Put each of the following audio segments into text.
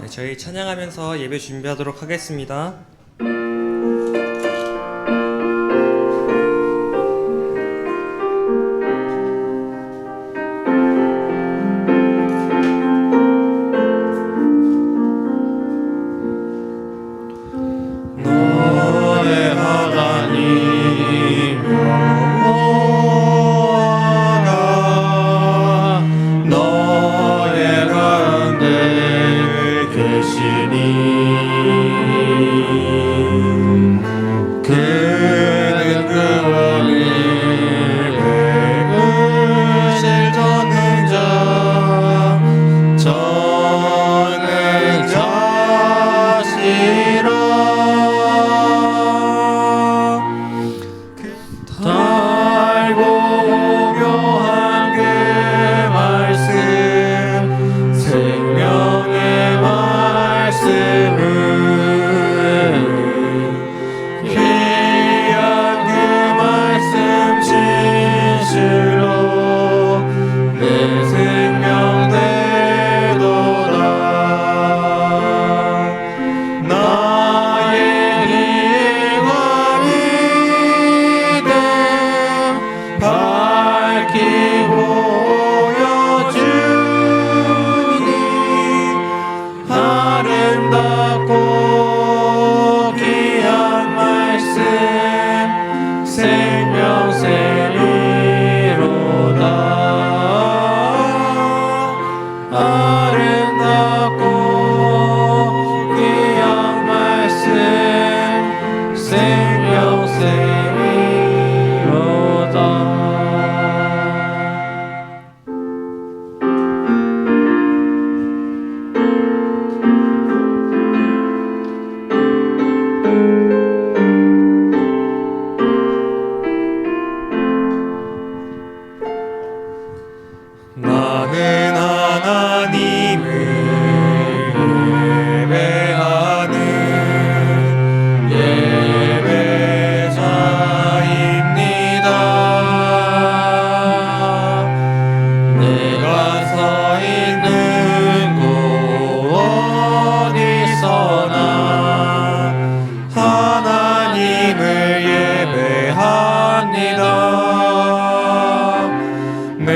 저희 찬양하면서 예배 준비하도록 하겠습니다. 너의 하나님 여호와가 너의 가운데 계시니 그는 구원을 베푸실 전능자시라. 달고 오묘한 그 말씀 생명의 말씀은 귀한 그 말씀 진실로 내 생명 되도다. 나의 길과 믿음 밝히 보여주니 아름답고 귀한 말씀 생명샘이로다. 아름답고 귀한 말씀 생명샘이로다. 나는 하나님을 예배하는 예배자입니다. 내가 서 있는 곳 어디서나 하나님을 예배합니다. 내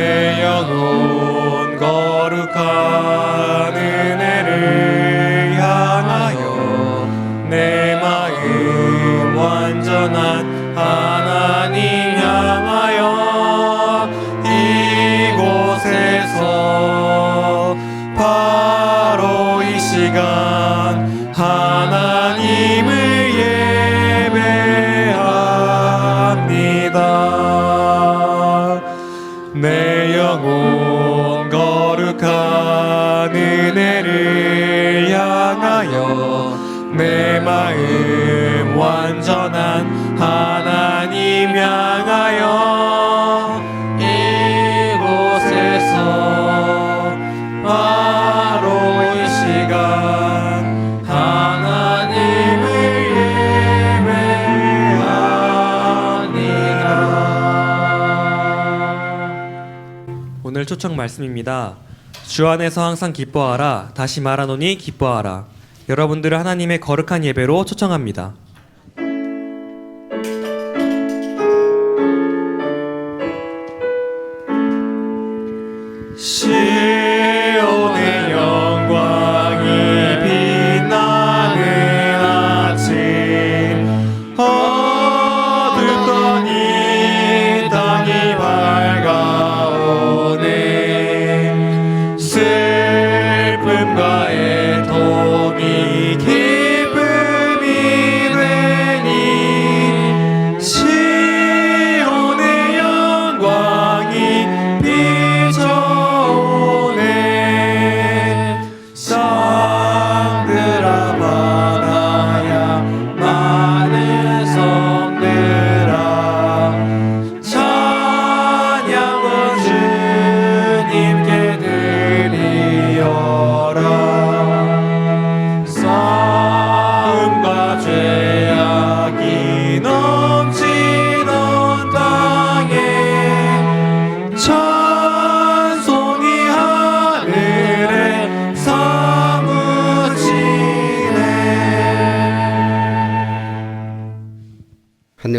영혼 거룩한 은혜를 향하여 내 마음 완전한 하나님 향하여 이곳에서 바로 이 시간 하나님을 예배합니다. 내 영혼 거룩한 은혜를 향하여 내 마음 완전한 하나님 향하여 이곳에서 바로 이 시간 하나님을 예배합니다. 오늘 초청 말씀입니다. 주 안에서 항상 기뻐하라. 다시 말하노니 기뻐하라. 여러분들을 하나님의 거룩한 예배로 초청합니다. 시온의 영광이 빛나는 아침 어둡더니 땅이 밝아오네. 슬픔과 애통이 기쁨이 돼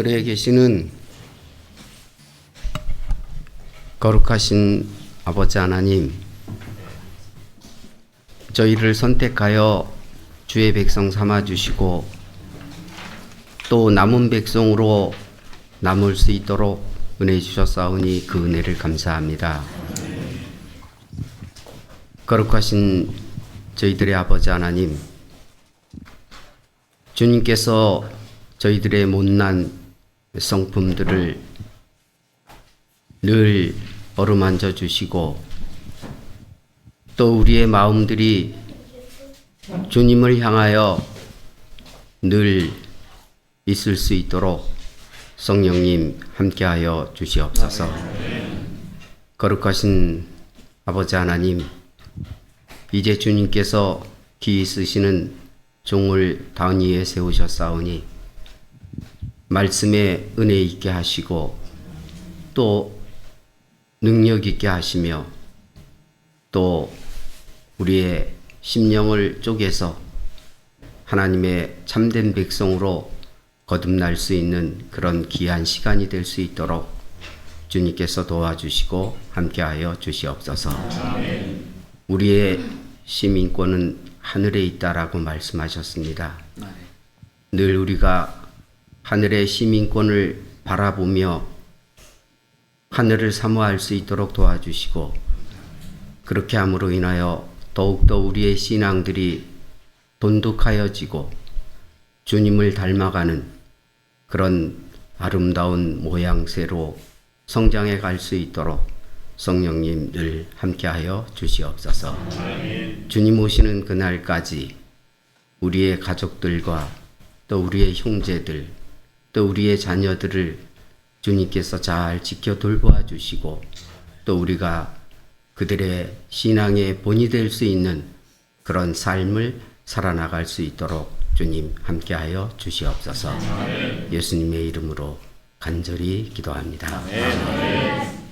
하늘에 계시는 거룩하신 아버지 하나님, 저희를 선택하여 주의 백성 삼아 주시고 또 남은 백성으로 남을 수 있도록 은혜 주셨사오니 그 은혜를 감사합니다. 거룩하신 저희들의 아버지 하나님, 주님께서 저희들의 못난 성품들을 늘 어루만져 주시고 또 우리의 마음들이 주님을 향하여 늘 있을 수 있도록 성령님 함께하여 주시옵소서. 거룩하신 아버지 하나님, 이제 주님께서 기이 쓰시는 종을 다운 위에 세우셨사오니 말씀에 은혜 있게 하시고 또 능력 있게 하시며 또 우리의 심령을 쪼개서 하나님의 참된 백성으로 거듭날 수 있는 그런 귀한 시간이 될 수 있도록 주님께서 도와주시고 함께하여 주시옵소서. 우리의 시민권은 하늘에 있다라고 말씀하셨습니다. 늘 우리가 하늘의 시민권을 바라보며 하늘을 사모할 수 있도록 도와주시고 그렇게 함으로 인하여 더욱더 우리의 신앙들이 돈독하여지고 주님을 닮아가는 그런 아름다운 모양새로 성장해 갈 수 있도록 성령님 늘 함께하여 주시옵소서. 주님 오시는 그날까지 우리의 가족들과 또 우리의 형제들 또 우리의 자녀들을 주님께서 잘 지켜 돌보아 주시고 또 우리가 그들의 신앙의 본이 될 수 있는 그런 삶을 살아나갈 수 있도록 주님 함께하여 주시옵소서. 예수님의 이름으로 간절히 기도합니다. 아멘.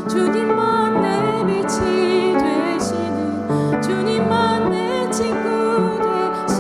주님만 내 빛이 되시는 주님만 내 친구 되시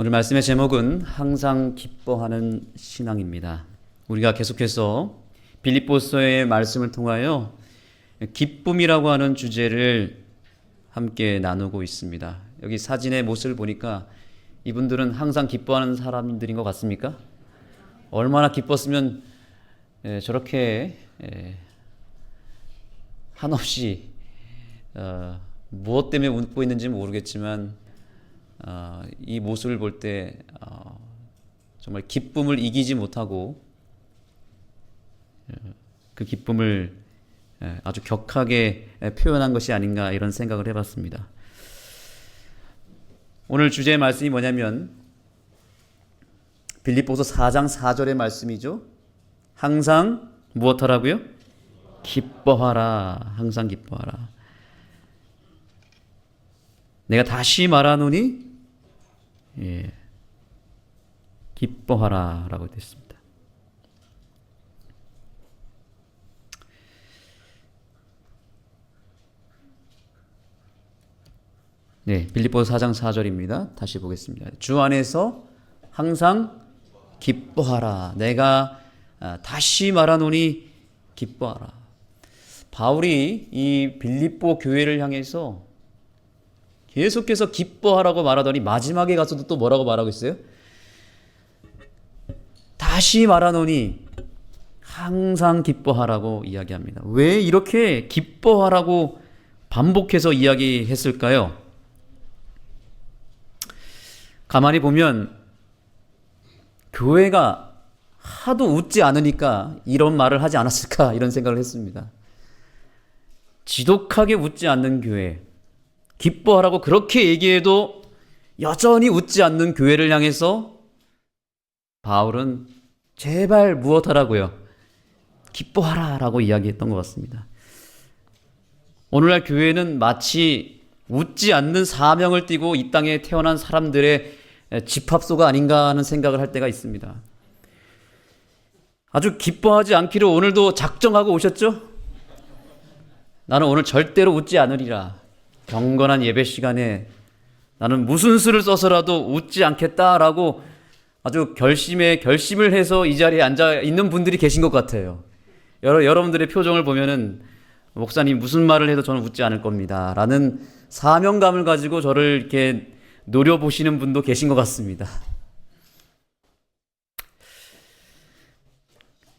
오늘 말씀의 제목은 항상 기뻐하는 신앙입니다. 우리가 계속해서 빌립보서의 말씀을 통하여 기쁨이라고 하는 주제를 함께 나누고 있습니다. 여기 사진의 모습을 보니까 이분들은 항상 기뻐하는 사람들인 것 같습니까? 얼마나 기뻤으면 저렇게 한없이 무엇 때문에 웃고 있는지 모르겠지만 이 모습을 볼 때 정말 기쁨을 이기지 못하고 그 기쁨을 아주 격하게 표현한 것이 아닌가 이런 생각을 해봤습니다. 오늘 주제의 말씀이 뭐냐면 빌립보서 4장 4절의 말씀이죠. 항상 무엇하라고요? 기뻐하라. 항상 기뻐하라. 내가 다시 말하노니 기뻐하라 라고 됐습니다. 네, 빌립보서 4장 4절입니다. 다시 보겠습니다. 주 안에서 항상 기뻐하라. 내가 다시 말하노니 기뻐하라. 바울이 이 빌립보 교회를 향해서 계속해서 기뻐하라고 말하더니 마지막에 가서도 또 뭐라고 말하고 있어요? 다시 말하노니 항상 기뻐하라고 이야기합니다. 왜 이렇게 기뻐하라고 반복해서 이야기했을까요? 가만히 보면 교회가 하도 웃지 않으니까 이런 말을 하지 않았을까 이런 생각을 했습니다. 지독하게 웃지 않는 교회, 기뻐하라고 그렇게 얘기해도 여전히 웃지 않는 교회를 향해서 바울은 제발 무엇하라고요? 기뻐하라 라고 이야기했던 것 같습니다. 오늘날 교회는 마치 웃지 않는 사명을 띠고 이 땅에 태어난 사람들의 집합소가 아닌가 하는 생각을 할 때가 있습니다. 아주 기뻐하지 않기를 오늘도 작정하고 오셨죠? 나는 오늘 절대로 웃지 않으리라. 경건한 예배 시간에 나는 무슨 수를 써서라도 웃지 않겠다라고 아주 결심을 해서 이 자리에 앉아 있는 분들이 계신 것 같아요. 여러분들의 표정을 보면은 목사님 무슨 말을 해도 저는 웃지 않을 겁니다. 라는 사명감을 가지고 저를 이렇게 노려보시는 분도 계신 것 같습니다.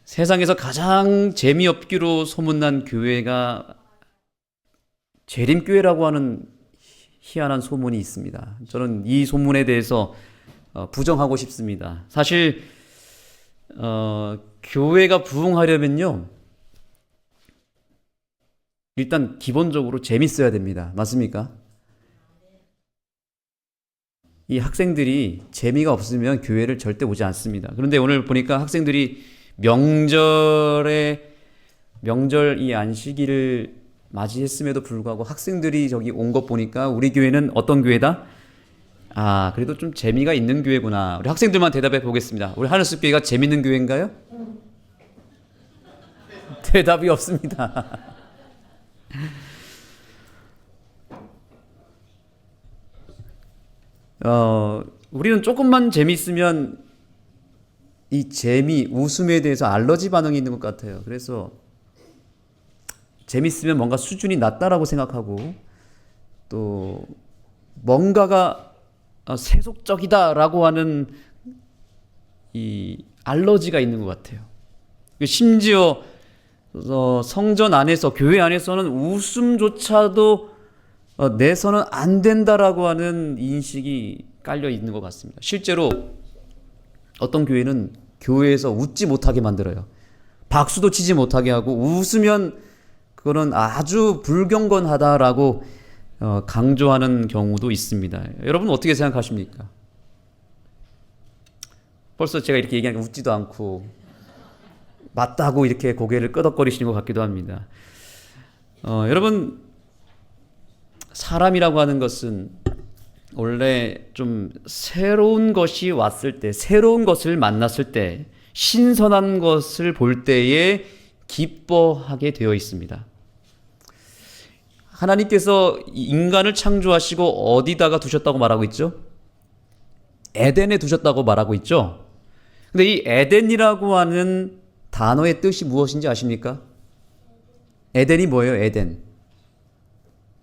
세상에서 가장 재미없기로 소문난 교회가 재림교회라고 하는 희한한 소문이 있습니다. 저는 이 소문에 대해서 부정하고 싶습니다. 사실 교회가 부흥하려면요, 일단 기본적으로 재밌어야 됩니다. 맞습니까? 이 학생들이 재미가 없으면 교회를 절대 오지 않습니다. 그런데 오늘 보니까 학생들이 명절 이 안식일을 맞이했음에도 불구하고 학생들이 저기 온 것 보니까 우리 교회는 어떤 교회다? 그래도 좀 재미가 있는 교회구나. 우리 학생들만 대답해 보겠습니다. 우리 하늘숲 교회가 재밌는 교회인가요? 대답이 없습니다. 우리는 조금만 재미있으면 이 웃음에 대해서 알러지 반응이 있는 것 같아요. 그래서 재밌으면 뭔가 수준이 낮다라고 생각하고 또 뭔가가 세속적이다라고 하는 이 알러지가 있는 것 같아요. 심지어 성전 안에서, 교회 안에서는 웃음조차도 내서는 안 된다라고 하는 인식이 깔려 있는 것 같습니다. 실제로 어떤 교회는 교회에서 웃지 못하게 만들어요. 박수도 치지 못하게 하고 웃으면 그거는 아주 불경건하다라고 강조하는 경우도 있습니다. 여러분 어떻게 생각하십니까? 벌써 제가 이렇게 얘기하니까 웃지도 않고 맞다고 이렇게 고개를 끄덕거리시는 것 같기도 합니다. 여러분, 사람이라고 하는 것은 원래 좀 새로운 것이 왔을 때, 새로운 것을 만났을 때, 신선한 것을 볼 때에 기뻐하게 되어 있습니다. 하나님께서 인간을 창조하시고 어디다가 두셨다고 말하고 있죠? 에덴에 두셨다고 말하고 있죠. 근데 이 에덴이라고 하는 단어의 뜻이 무엇인지 아십니까? 에덴이 뭐예요? 에덴.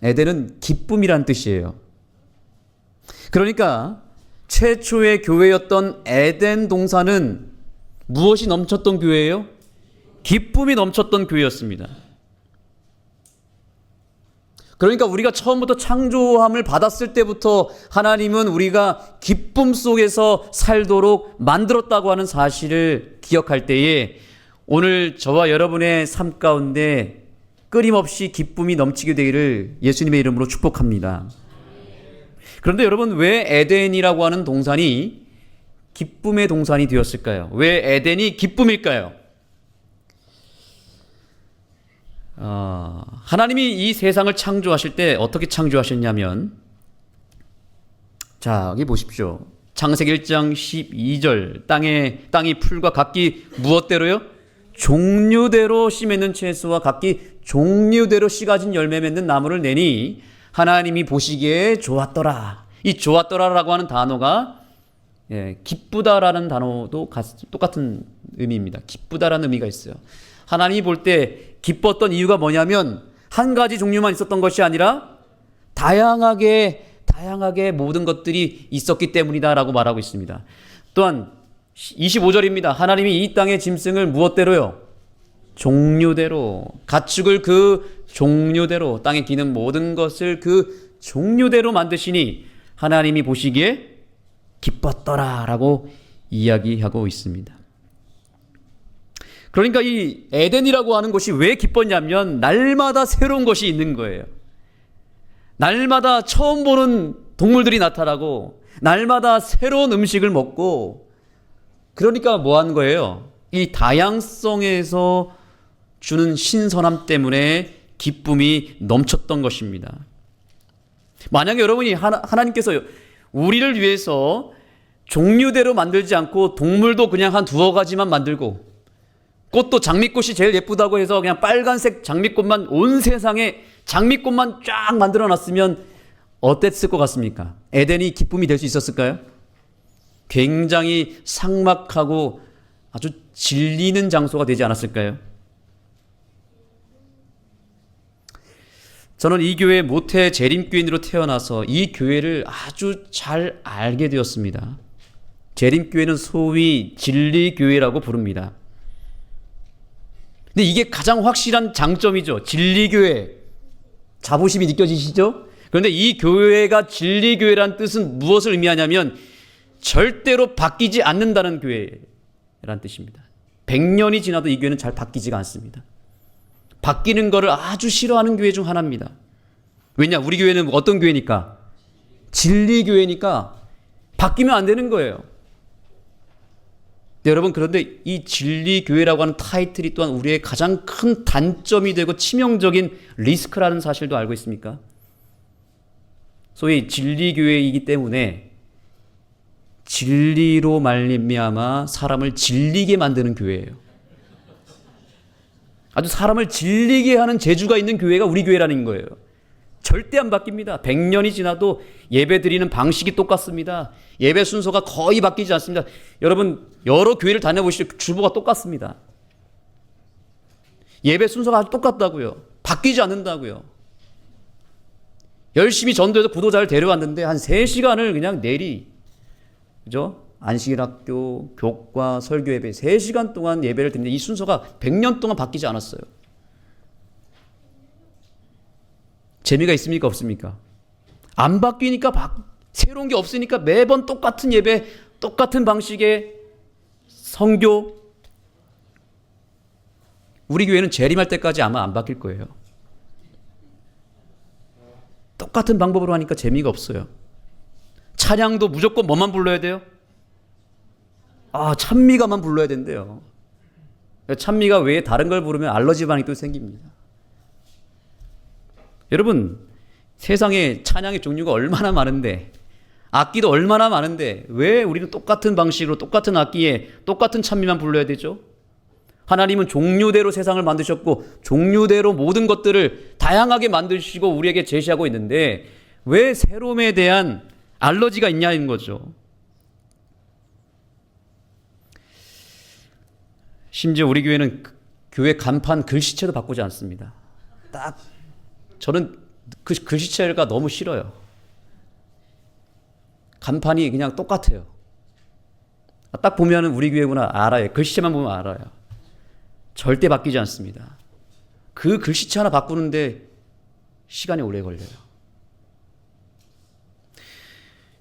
에덴은 기쁨이란 뜻이에요. 그러니까 최초의 교회였던 에덴 동산은 무엇이 넘쳤던 교회예요? 기쁨이 넘쳤던 교회였습니다. 그러니까 우리가 처음부터 창조함을 받았을 때부터 하나님은 우리가 기쁨 속에서 살도록 만들었다고 하는 사실을 기억할 때에 오늘 저와 여러분의 삶 가운데 끊임없이 기쁨이 넘치게 되기를 예수님의 이름으로 축복합니다. 그런데 여러분, 왜 에덴이라고 하는 동산이 기쁨의 동산이 되었을까요? 왜 에덴이 기쁨일까요? 하나님이 이 세상을 창조하실 때 어떻게 창조하셨냐면, 자, 여기 보십시오. 창세기 1장 12절 땅이 풀과 각기 무엇대로요? 종류대로 씨 맺는 채소와 각기 종류대로 씨 가진 열매 맺는 나무를 내니 하나님이 보시기에 좋았더라. 이 좋았더라라고 하는 단어가 기쁘다라는 단어도 똑같은 의미입니다. 기쁘다라는 의미가 있어요. 하나님이 볼 때 기뻤던 이유가 뭐냐면 한 가지 종류만 있었던 것이 아니라 다양하게 모든 것들이 있었기 때문이다라고 말하고 있습니다. 또한 25절입니다. 하나님이 이 땅의 짐승을 무엇대로요? 종류대로, 가축을 그 종류대로, 땅에 기는 모든 것을 그 종류대로 만드시니 하나님이 보시기에 기뻤더라라고 이야기하고 있습니다. 그러니까 이 에덴이라고 하는 곳이 왜 기뻤냐면 날마다 새로운 것이 있는 거예요. 날마다 처음 보는 동물들이 나타나고 날마다 새로운 음식을 먹고, 그러니까 뭐 하는 거예요? 이 다양성에서 주는 신선함 때문에 기쁨이 넘쳤던 것입니다. 만약에 여러분이 하나님께서 우리를 위해서 종류대로 만들지 않고 동물도 그냥 한 두어 가지만 만들고 꽃도 장미꽃이 제일 예쁘다고 해서 그냥 빨간색 장미꽃만, 온 세상에 장미꽃만 쫙 만들어 놨으면 어땠을 것 같습니까? 에덴이 기쁨이 될 수 있었을까요? 굉장히 삭막하고 아주 질리는 장소가 되지 않았을까요? 저는 이 교회 모태 재림교인으로 태어나서 이 교회를 아주 잘 알게 되었습니다. 재림교회는 소위 진리교회라고 부릅니다. 근데 이게 가장 확실한 장점이죠. 진리교회. 자부심이 느껴지시죠? 그런데 이 교회가 진리교회란 뜻은 무엇을 의미하냐면 절대로 바뀌지 않는다는 교회란 뜻입니다. 100년이 지나도 이 교회는 잘 바뀌지가 않습니다. 바뀌는 것을 아주 싫어하는 교회 중 하나입니다. 왜냐? 우리 교회는 어떤 교회니까? 진리교회니까 바뀌면 안 되는 거예요. 네, 여러분, 그런데 이 진리교회라고 하는 타이틀이 또한 우리의 가장 큰 단점이 되고 치명적인 리스크라는 사실도 알고 있습니까? 소위 진리교회이기 때문에 진리로 말미암아 사람을 질리게 만드는 교회예요. 아주 사람을 질리게 하는 재주가 있는 교회가 우리 교회라는 거예요. 절대 안 바뀝니다. 100년이 지나도 예배 드리는 방식이 똑같습니다. 예배 순서가 거의 바뀌지 않습니다. 여러분, 여러 교회를 다녀보시죠. 주보가 똑같습니다. 예배 순서가 똑같다고요. 바뀌지 않는다고요. 열심히 전도해서 구도자를 데려왔는데 한 3시간을 그냥 그죠? 안식일학교, 교과, 설교 예배 3시간 동안 예배를 드리는데 이 순서가 100년 동안 바뀌지 않았어요. 재미가 있습니까? 없습니까? 안 바뀌니까 새로운 게 없으니까 매번 똑같은 예배, 똑같은 방식의 선교. 우리 교회는 재림할 때까지 아마 안 바뀔 거예요. 똑같은 방법으로 하니까 재미가 없어요. 찬양도 무조건 뭐만 불러야 돼요? 찬미가만 불러야 된대요. 찬미가 외에 다른 걸 부르면 알러지 반응이 또 생깁니다. 여러분, 세상에 찬양의 종류가 얼마나 많은데, 악기도 얼마나 많은데 왜 우리는 똑같은 방식으로 똑같은 악기에 똑같은 찬미만 불러야 되죠? 하나님은 종류대로 세상을 만드셨고 종류대로 모든 것들을 다양하게 만드시고 우리에게 제시하고 있는데 왜 새로움에 대한 알러지가 있냐는 거죠. 심지어 우리 교회는 교회 간판 글씨체도 바꾸지 않습니다. 딱 저는 그 글씨체가 너무 싫어요. 간판이 그냥 똑같아요. 딱 보면 우리 교회구나 알아요. 글씨체만 보면 알아요. 절대 바뀌지 않습니다. 그 글씨체 하나 바꾸는데 시간이 오래 걸려요.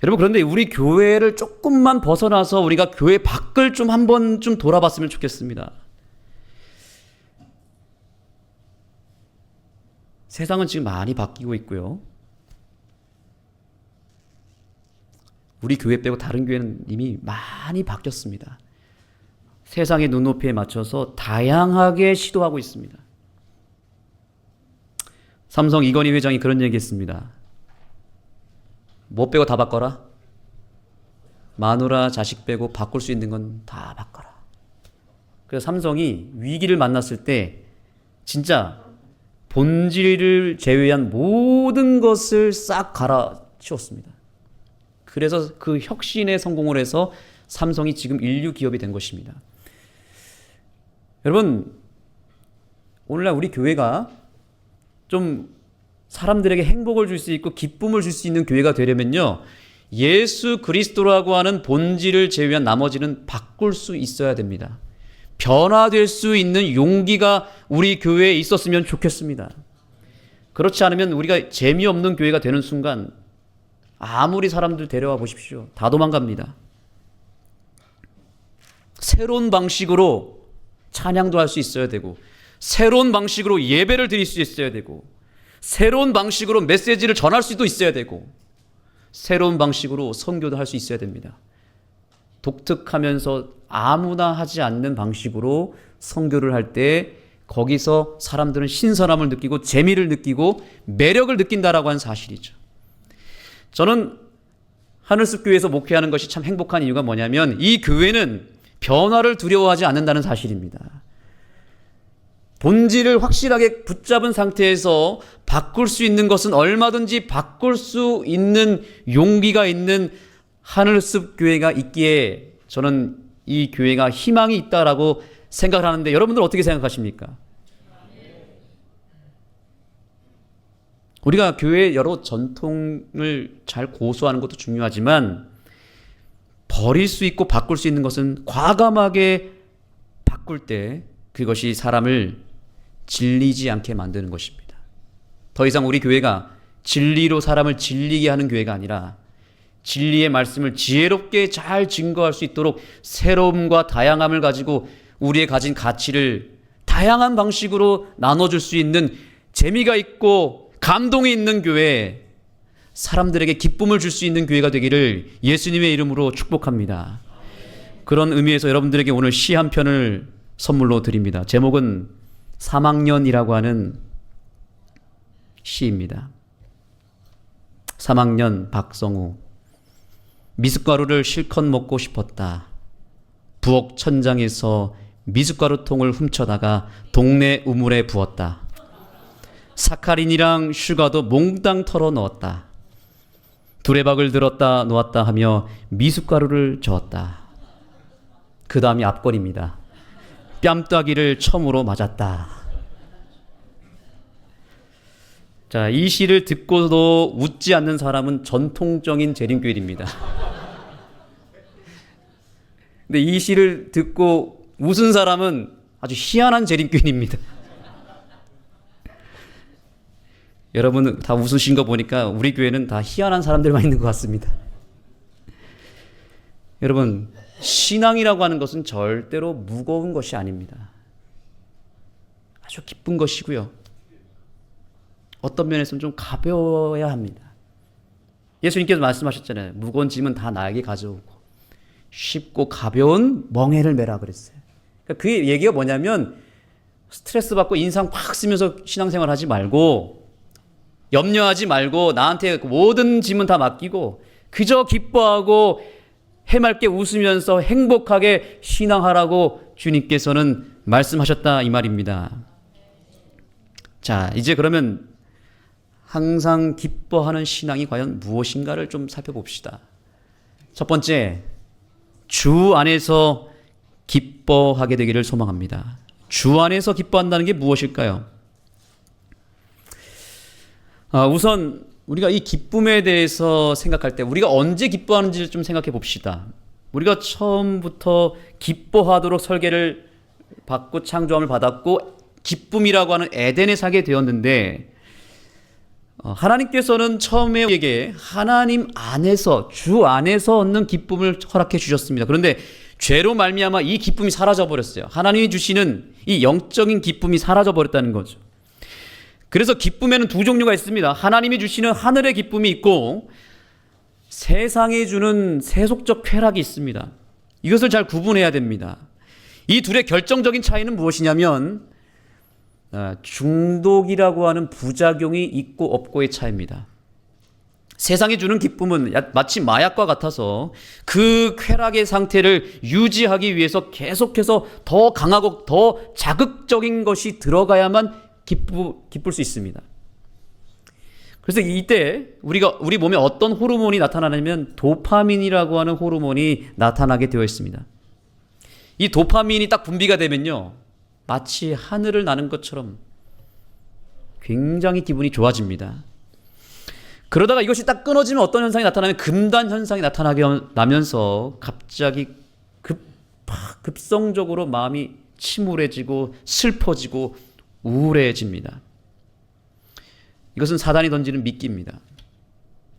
여러분, 그런데 우리 교회를 조금만 벗어나서 우리가 교회 밖을 좀 한번 좀 돌아봤으면 좋겠습니다. 세상은 지금 많이 바뀌고 있고요. 우리 교회 빼고 다른 교회는 이미 많이 바뀌었습니다. 세상의 눈높이에 맞춰서 다양하게 시도하고 있습니다. 삼성 이건희 회장이 그런 얘기했습니다. 뭐 빼고 다 바꿔라? 마누라 자식 빼고 바꿀 수 있는 건 다 바꿔라. 그래서 삼성이 위기를 만났을 때 진짜 본질을 제외한 모든 것을 싹 갈아치웠습니다. 그래서 그 혁신에 성공을 해서 삼성이 지금 인류 기업이 된 것입니다. 여러분, 오늘날 우리 교회가 좀 사람들에게 행복을 줄 수 있고 기쁨을 줄 수 있는 교회가 되려면요, 예수 그리스도라고 하는 본질을 제외한 나머지는 바꿀 수 있어야 됩니다. 변화될 수 있는 용기가 우리 교회에 있었으면 좋겠습니다. 그렇지 않으면 우리가 재미없는 교회가 되는 순간 아무리 사람들 데려와 보십시오. 다 도망갑니다. 새로운 방식으로 찬양도 할 수 있어야 되고, 새로운 방식으로 예배를 드릴 수 있어야 되고, 새로운 방식으로 메시지를 전할 수도 있어야 되고, 새로운 방식으로 선교도 할 수 있어야 됩니다. 독특하면서 아무나 하지 않는 방식으로 선교를 할 때 거기서 사람들은 신선함을 느끼고 재미를 느끼고 매력을 느낀다라고 하는 사실이죠. 저는 하늘숲 교회에서 목회하는 것이 참 행복한 이유가 뭐냐면 이 교회는 변화를 두려워하지 않는다는 사실입니다. 본질을 확실하게 붙잡은 상태에서 바꿀 수 있는 것은 얼마든지 바꿀 수 있는 용기가 있는 하늘숲 교회가 있기에 저는 이 교회가 희망이 있다라고 생각을 하는데, 여러분들 어떻게 생각하십니까? 우리가 교회의 여러 전통을 잘 고수하는 것도 중요하지만 버릴 수 있고 바꿀 수 있는 것은 과감하게 바꿀 때 그것이 사람을 질리지 않게 만드는 것입니다. 더 이상 우리 교회가 진리로 사람을 질리게 하는 교회가 아니라 진리의 말씀을 지혜롭게 잘 증거할 수 있도록 새로움과 다양함을 가지고 우리의 가진 가치를 다양한 방식으로 나눠줄 수 있는 재미가 있고 감동이 있는 교회, 사람들에게 기쁨을 줄 수 있는 교회가 되기를 예수님의 이름으로 축복합니다. 그런 의미에서 여러분들에게 오늘 시 한 편을 선물로 드립니다. 제목은 사막년이라고 하는 시입니다. 3학년 박성우. 미숫가루를 실컷 먹고 싶었다. 부엌 천장에서 미숫가루통을 훔쳐다가 동네 우물에 부었다. 사카린이랑 슈가도 몽땅 털어 넣었다. 두레박을 들었다 놓았다 하며 미숫가루를 저었다. 그 다음이 앞걸입니다. 뺨따기를 처음으로 맞았다. 자, 이 시를 듣고도 웃지 않는 사람은 전통적인 재림교일입니다. 근데 이 시를 듣고 웃은 사람은 아주 희한한 재림교일입니다. 여러분 다 웃으신 거 보니까 우리 교회는 다 희한한 사람들만 있는 것 같습니다. 여러분, 신앙이라고 하는 것은 절대로 무거운 것이 아닙니다. 아주 기쁜 것이고요. 어떤 면에서는 좀 가벼워야 합니다. 예수님께서 말씀하셨잖아요. 무거운 짐은 다 나에게 가져오고 쉽고 가벼운 멍에를 메라 그랬어요. 그러니까 그 얘기가 뭐냐면 스트레스 받고 인상 팍 쓰면서 신앙생활 하지 말고, 염려하지 말고, 나한테 모든 짐은 다 맡기고 그저 기뻐하고 해맑게 웃으면서 행복하게 신앙하라고 주님께서는 말씀하셨다 이 말입니다. 자, 이제 그러면 항상 기뻐하는 신앙이 과연 무엇인가를 좀 살펴봅시다. 첫 번째, 주 안에서 기뻐하게 되기를 소망합니다. 주 안에서 기뻐한다는 게 무엇일까요? 우선 우리가 이 기쁨에 대해서 생각할 때 우리가 언제 기뻐하는지를 좀 생각해 봅시다. 우리가 처음부터 기뻐하도록 설계를 받고 창조함을 받았고 기쁨이라고 하는 에덴에 살게 되었는데 하나님께서는 처음에 우리에게 하나님 안에서 주 안에서 얻는 기쁨을 허락해 주셨습니다. 그런데 죄로 말미암아 이 기쁨이 사라져 버렸어요. 하나님이 주시는 이 영적인 기쁨이 사라져 버렸다는 거죠. 그래서 기쁨에는 두 종류가 있습니다. 하나님이 주시는 하늘의 기쁨이 있고 세상이 주는 세속적 쾌락이 있습니다. 이것을 잘 구분해야 됩니다. 이 둘의 결정적인 차이는 무엇이냐면 중독이라고 하는 부작용이 있고 없고의 차이입니다. 세상이 주는 기쁨은 마치 마약과 같아서 그 쾌락의 상태를 유지하기 위해서 계속해서 더 강하고 더 자극적인 것이 들어가야만 기쁠 수 있습니다. 그래서 이때 우리 몸에 어떤 호르몬이 나타나냐면 도파민이라고 하는 호르몬이 나타나게 되어 있습니다. 이 도파민이 딱 분비가 되면요, 마치 하늘을 나는 것처럼 굉장히 기분이 좋아집니다. 그러다가 이것이 딱 끊어지면 어떤 현상이 나타나면 금단 현상이 나타나게 나면서 갑자기 급성적으로 마음이 침울해지고 슬퍼지고 우울해집니다. 이것은 사단이 던지는 미끼입니다.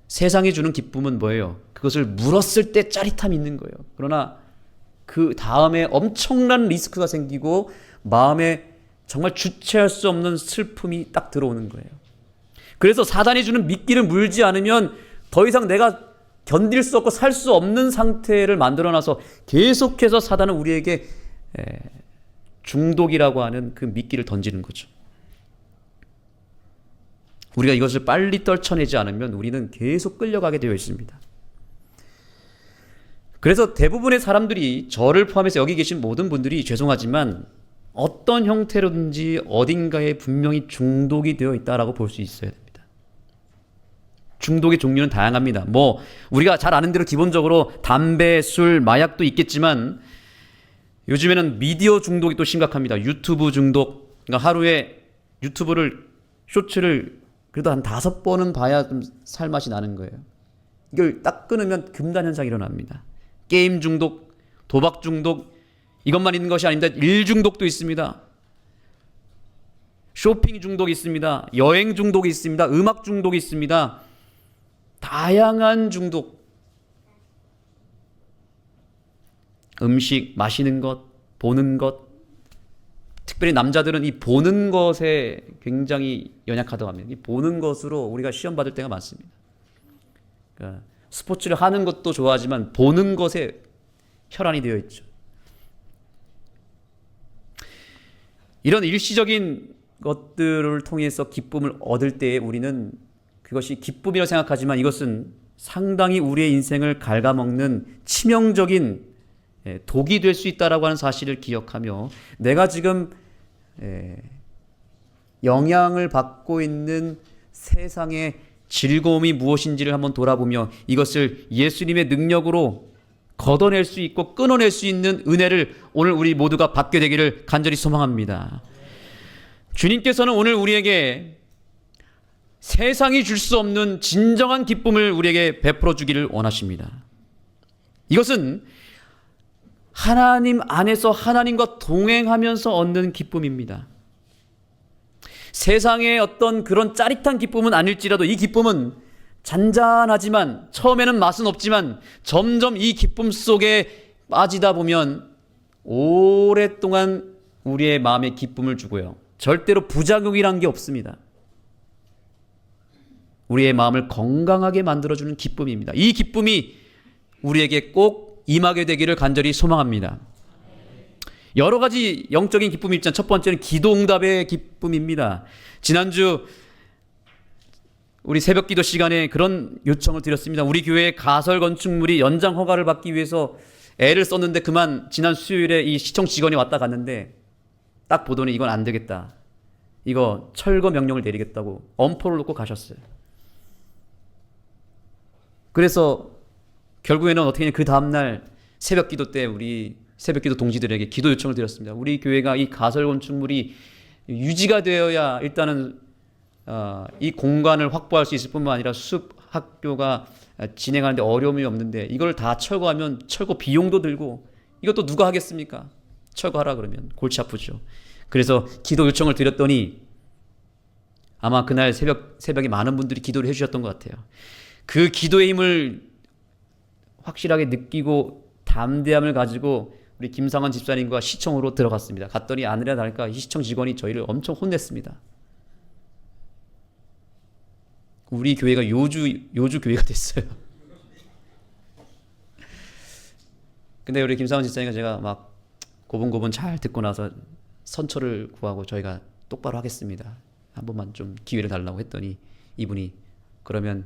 세상이 주는 기쁨은 뭐예요? 그것을 물었을 때 짜릿함이 있는 거예요. 그러나 그 다음에 엄청난 리스크가 생기고 마음에 정말 주체할 수 없는 슬픔이 딱 들어오는 거예요. 그래서 사단이 주는 미끼를 물지 않으면 더 이상 내가 견딜 수 없고 살 수 없는 상태를 만들어놔서 계속해서 사단은 우리에게 중독이라고 하는 그 미끼를 던지는 거죠. 우리가 이것을 빨리 떨쳐내지 않으면 우리는 계속 끌려가게 되어 있습니다. 그래서 대부분의 사람들이, 저를 포함해서 여기 계신 모든 분들이 죄송하지만 어떤 형태로든지 어딘가에 분명히 중독이 되어 있다라고 볼 수 있어야 됩니다. 중독의 종류는 다양합니다. 우리가 잘 아는 대로 기본적으로 담배, 술, 마약도 있겠지만 요즘에는 미디어 중독이 또 심각합니다. 유튜브 중독. 그러니까 하루에 쇼츠를 그래도 한 5번은 봐야 좀 살맛이 나는 거예요. 이걸 딱 끊으면 금단 현상이 일어납니다. 게임 중독, 도박 중독, 이것만 있는 것이 아닙니다. 일 중독도 있습니다. 쇼핑 중독이 있습니다. 여행 중독이 있습니다. 음악 중독이 있습니다. 다양한 중독. 음식, 마시는 것, 보는 것. 특별히 남자들은 이 보는 것에 굉장히 연약하다고 합니다. 이 보는 것으로 우리가 시험 받을 때가 많습니다. 그러니까 스포츠를 하는 것도 좋아하지만 보는 것에 혈안이 되어 있죠. 이런 일시적인 것들을 통해서 기쁨을 얻을 때에 우리는 그것이 기쁨이라고 생각하지만 이것은 상당히 우리의 인생을 갉아먹는 치명적인 독이 될 수 있다라고 하는 사실을 기억하며 내가 지금 영향을 받고 있는 세상의 즐거움이 무엇인지를 한번 돌아보며 이것을 예수님의 능력으로 걷어낼 수 있고 끊어낼 수 있는 은혜를 오늘 우리 모두가 받게 되기를 간절히 소망합니다. 주님께서는 오늘 우리에게 세상이 줄 수 없는 진정한 기쁨을 우리에게 베풀어 주기를 원하십니다. 이것은 하나님 안에서 하나님과 동행하면서 얻는 기쁨입니다. 세상의 어떤 그런 짜릿한 기쁨은 아닐지라도 이 기쁨은 잔잔하지만 처음에는 맛은 없지만 점점 이 기쁨 속에 빠지다 보면 오랫동안 우리의 마음에 기쁨을 주고요. 절대로 부작용이란 게 없습니다. 우리의 마음을 건강하게 만들어주는 기쁨입니다. 이 기쁨이 우리에게 꼭 임하게 되기를 간절히 소망합니다. 여러 가지 영적인 기쁨이 있지만 첫 번째는 기도응답의 기쁨입니다. 지난주 우리 새벽기도 시간에 그런 요청을 드렸습니다. 우리 교회 가설 건축물이 연장 허가를 받기 위해서 애를 썼는데 그만 지난 수요일에 이 시청 직원이 왔다 갔는데 딱 보더니 이건 안 되겠다. 이거 철거 명령을 내리겠다고 엄포를 놓고 가셨어요. 그래서 결국에는 어떻게 그 다음날 새벽기도 때 우리 새벽기도 동지들에게 기도 요청을 드렸습니다. 우리 교회가 이 가설 건축물이 유지가 되어야 일단은 이 공간을 확보할 수 있을 뿐만 아니라 수습 학교가 진행하는데 어려움이 없는데 이걸 다 철거하면 철거 비용도 들고 이것도 누가 하겠습니까? 철거하라 그러면 골치 아프죠. 그래서 기도 요청을 드렸더니 아마 그날 새벽에 많은 분들이 기도를 해주셨던 것 같아요. 그 기도의 힘을 확실하게 느끼고 담대함을 가지고 우리 김상원 집사님과 시청으로 들어갔습니다. 갔더니 아니라 다를까 이 시청 직원이 저희를 엄청 혼냈습니다. 우리 교회가 요주 교회가 됐어요. 근데 우리 김상원 집사님과 제가 막 고분고분 잘 듣고 나서 선처를 구하고 저희가 똑바로 하겠습니다. 한 번만 좀 기회를 달라고 했더니 이분이 그러면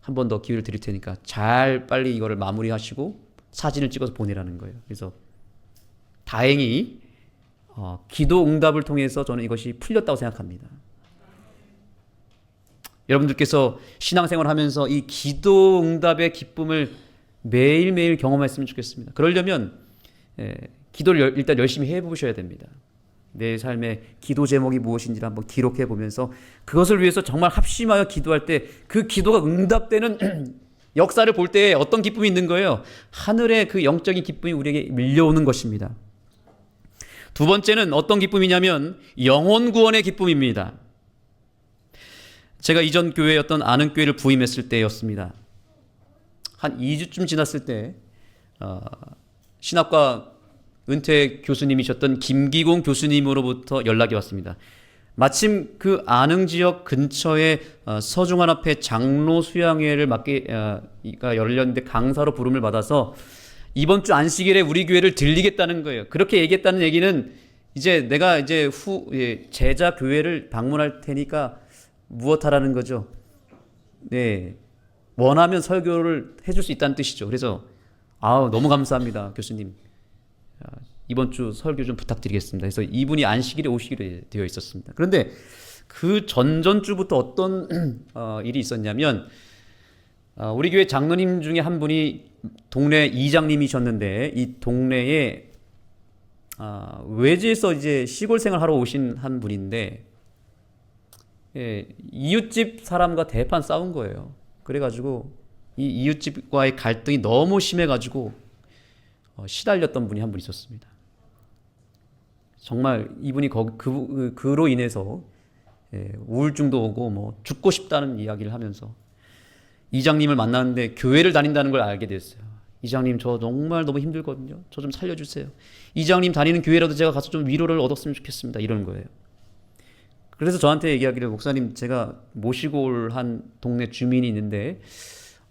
한 번 더 기회를 드릴 테니까 잘 빨리 이거를 마무리하시고 사진을 찍어서 보내라는 거예요. 그래서 다행히 기도 응답을 통해서 저는 이것이 풀렸다고 생각합니다. 여러분들께서 신앙생활을 하면서 이 기도 응답의 기쁨을 매일매일 경험했으면 좋겠습니다. 그러려면 기도를 일단 열심히 해보셔야 됩니다. 내 삶의 기도 제목이 무엇인지를 한번 기록해 보면서 그것을 위해서 정말 합심하여 기도할 때 그 기도가 응답되는 역사를 볼 때 어떤 기쁨이 있는 거예요? 하늘의 그 영적인 기쁨이 우리에게 밀려오는 것입니다. 두 번째는 어떤 기쁨이냐면 영혼 구원의 기쁨입니다. 제가 이전 교회의 어떤 아는 교회를 부임했을 때였습니다. 한 2주쯤 지났을 때 신학과 은퇴 교수님이셨던 김기공 교수님으로부터 연락이 왔습니다. 마침 그 안흥 지역 근처에 서중환 앞에 장로 수양회를 맡기가 열렸는데 강사로 부름을 받아서 이번 주 안식일에 우리 교회를 들리겠다는 거예요. 그렇게 얘기했다는 얘기는 이제 내가 이제 제자 교회를 방문할 테니까 무엇하라는 거죠. 네, 원하면 설교를 해줄 수 있다는 뜻이죠. 그래서 너무 감사합니다, 교수님. 이번 주 설교 좀 부탁드리겠습니다. 그래서 이분이 안식일에 오시기로 되어 있었습니다. 그런데 그 전주부터 어떤 일이 있었냐면 우리 교회 장로님 중에 한 분이 동네 이장님이셨는데 이 동네에 외지에서 이제 시골 생활하러 오신 한 분인데 이웃집 사람과 대판 싸운 거예요. 그래가지고 이 이웃집과의 갈등이 너무 심해가지고 시달렸던 분이 한 분 있었습니다. 정말 이분이 그로 인해서 우울증도 오고 뭐 죽고 싶다는 이야기를 하면서 이장님을 만났는데 교회를 다닌다는 걸 알게 됐어요. 이장님 저 정말 너무 힘들거든요. 저 좀 살려주세요. 이장님 다니는 교회라도 제가 가서 좀 위로를 얻었으면 좋겠습니다. 이러는 거예요. 그래서 저한테 얘기하기를 목사님 제가 모시고 올 한 동네 주민이 있는데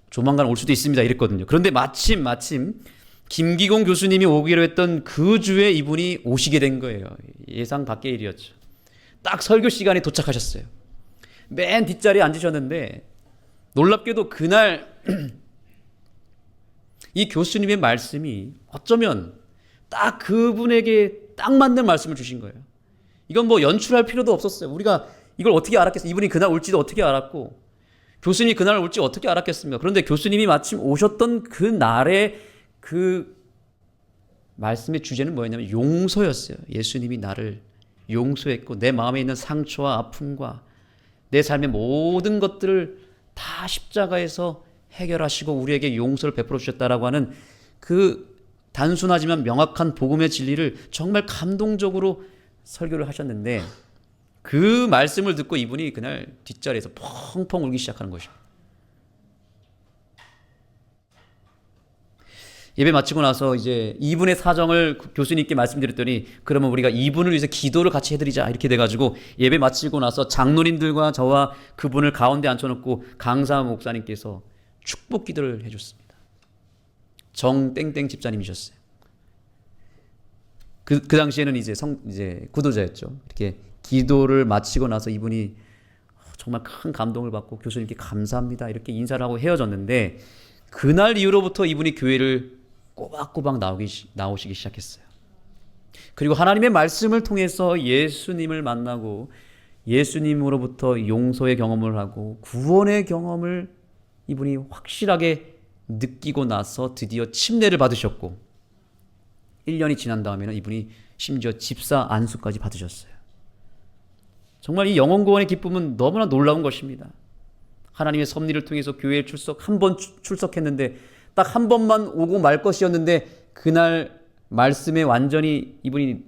조만간 올 수도 있습니다. 이랬거든요. 그런데 마침 김기공 교수님이 오기로 했던 그 주에 이분이 오시게 된 거예요. 예상 밖의 일이었죠. 딱 설교 시간에 도착하셨어요. 맨 뒷자리에 앉으셨는데 놀랍게도 그날 이 교수님의 말씀이 어쩌면 딱 그분에게 딱 맞는 말씀을 주신 거예요. 이건 뭐 연출할 필요도 없었어요. 우리가 이걸 어떻게 알았겠어요? 이분이 그날 올지도 어떻게 알았고 교수님이 그날 올지 어떻게 알았겠습니까? 그런데 교수님이 마침 오셨던 그 날에 그 말씀의 주제는 뭐였냐면 용서였어요. 예수님이 나를 용서했고 내 마음에 있는 상처와 아픔과 내 삶의 모든 것들을 다 십자가에서 해결하시고 우리에게 용서를 베풀어 주셨다라고 하는 그 단순하지만 명확한 복음의 진리를 정말 감동적으로 설교를 하셨는데 그 말씀을 듣고 이분이 그날 뒷자리에서 펑펑 울기 시작하는 것입니다. 예배 마치고 나서 이제 이분의 사정을 교수님께 말씀드렸더니 그러면 우리가 이분을 위해서 기도를 같이 해드리자 이렇게 돼가지고 예배 마치고 나서 장로님들과 저와 그분을 가운데 앉혀놓고 강사 목사님께서 축복 기도를 해줬습니다. 정땡땡 집사님이셨어요. 그 당시에는 이제 구도자였죠. 이렇게 기도를 마치고 나서 이분이 정말 큰 감동을 받고 교수님께 감사합니다 이렇게 인사를 하고 헤어졌는데 그날 이후로부터 이분이 교회를 꼬박꼬박 나오시기 시작했어요. 그리고 하나님의 말씀을 통해서 예수님을 만나고 예수님으로부터 용서의 경험을 하고 구원의 경험을 이분이 확실하게 느끼고 나서 드디어 침례를 받으셨고 1년이 지난 다음에는 이분이 심지어 집사 안수까지 받으셨어요. 정말 이 영혼 구원의 기쁨은 너무나 놀라운 것입니다. 하나님의 섭리를 통해서 교회에 한 번 출석했는데 딱 한 번만 오고 말 것이었는데 그날 말씀에 완전히 이분이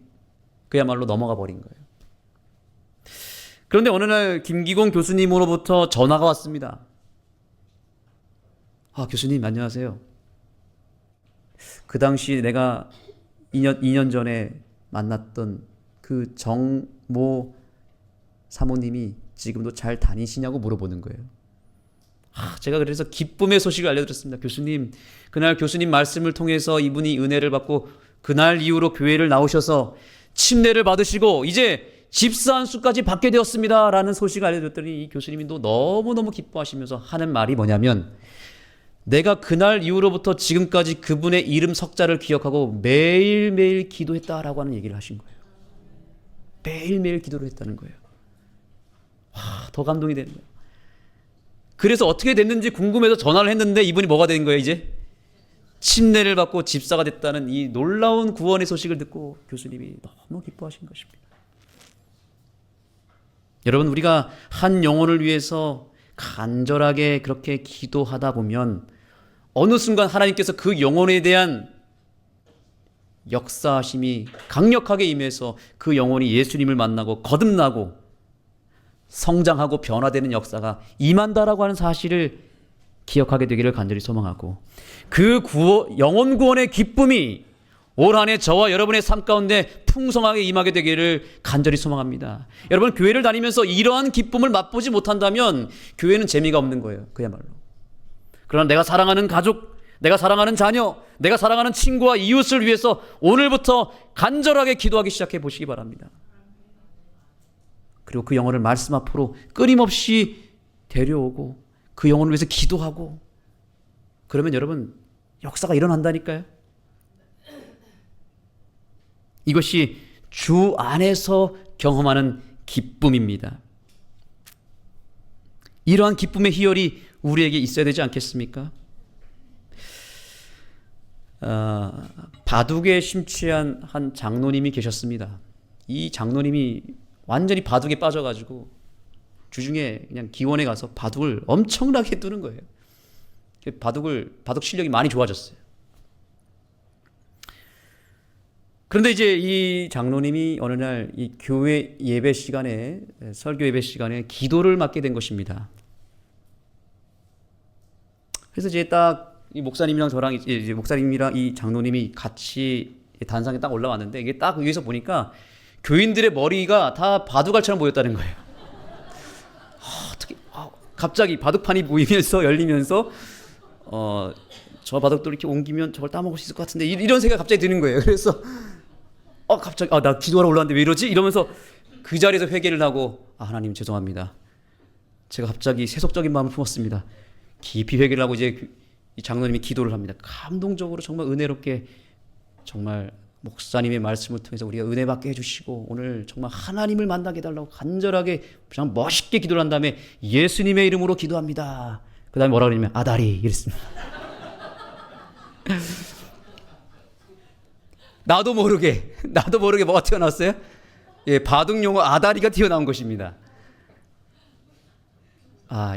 그야말로 넘어가 버린 거예요. 그런데 어느 날 김기공 교수님으로부터 전화가 왔습니다. 교수님 안녕하세요. 그 당시 내가 2년 전에 만났던 그 정모 사모님이 지금도 잘 다니시냐고 물어보는 거예요. 제가 그래서 기쁨의 소식을 알려드렸습니다. 교수님, 그날 교수님 말씀을 통해서 이분이 은혜를 받고 그날 이후로 교회를 나오셔서 침례를 받으시고 이제 집사 안수까지 받게 되었습니다 라는 소식을 알려드렸더니 이 교수님이 또 너무너무 기뻐하시면서 하는 말이 뭐냐면, 내가 그날 이후로부터 지금까지 그분의 이름 석자를 기억하고 매일매일 기도했다라고 하는 얘기를 하신 거예요. 매일매일 기도를 했다는 거예요. 더 감동이 되는 거예요. 그래서 어떻게 됐는지 궁금해서 전화를 했는데 이분이 뭐가 된 거예요? 이제 침례를 받고 집사가 됐다는 이 놀라운 구원의 소식을 듣고 교수님이 너무 기뻐하신 것입니다. 여러분, 우리가 한 영혼을 위해서 간절하게 그렇게 기도하다 보면 어느 순간 하나님께서 그 영혼에 대한 역사하심이 강력하게 임해서 그 영혼이 예수님을 만나고 거듭나고 성장하고 변화되는 역사가 임한다라고 하는 사실을 기억하게 되기를 간절히 소망하고, 그 영혼 구원의 기쁨이 올 한 해 저와 여러분의 삶 가운데 풍성하게 임하게 되기를 간절히 소망합니다. 여러분, 교회를 다니면서 이러한 기쁨을 맛보지 못한다면 교회는 재미가 없는 거예요. 그야말로. 그러나 내가 사랑하는 가족, 내가 사랑하는 자녀, 내가 사랑하는 친구와 이웃을 위해서 오늘부터 간절하게 기도하기 시작해 보시기 바랍니다. 그리고 그 영혼을 말씀 앞으로 끊임없이 데려오고 그 영혼을 위해서 기도하고, 그러면 여러분 역사가 일어난다니까요. 이것이 주 안에서 경험하는 기쁨입니다. 이러한 기쁨의 희열이 우리에게 있어야 되지 않겠습니까? 바둑에 심취한 한 장로님이 계셨습니다. 이 장로님이 완전히 바둑에 빠져가지고 주중에 그냥 기원에 가서 바둑을 엄청나게 두는 거예요. 바둑 실력이 많이 좋아졌어요. 그런데 이제 이 장로님이 어느 날 이 교회 예배 시간에, 설교 예배 시간에 기도를 맡게 된 것입니다. 그래서 이제 딱 이 목사님이랑 저랑 이제 목사님이랑 이 장로님이 같이 단상에 딱 올라왔는데, 이게 딱 위에서 보니까 교인들의 머리가 다 바둑알처럼 보였다는 거예요. 갑자기 바둑판이 보이면서 열리면서 저 바둑돌 이렇게 옮기면 저걸 따먹을 수 있을 것 같은데, 이런 생각이 갑자기 드는 거예요. 그래서 갑자기 나 기도하러 올라왔는데 왜 이러지? 이러면서 그 자리에서 회개를 하고, 하나님 죄송합니다. 제가 갑자기 세속적인 마음을 품었습니다. 깊이 회개를 하고 이제 이 장로님이 기도를 합니다. 감동적으로 정말 은혜롭게, 정말 목사님의 말씀을 통해서 우리가 은혜 받게 해주시고 오늘 정말 하나님을 만나게 해달라고 간절하게 정말 멋있게 기도를 한 다음에 예수님의 이름으로 기도합니다. 그 다음에 뭐라고 그러냐면 아다리 이랬습니다. 나도 모르게 뭐가 튀어나왔어요? 바둑 용어 아다리가 튀어나온 것입니다.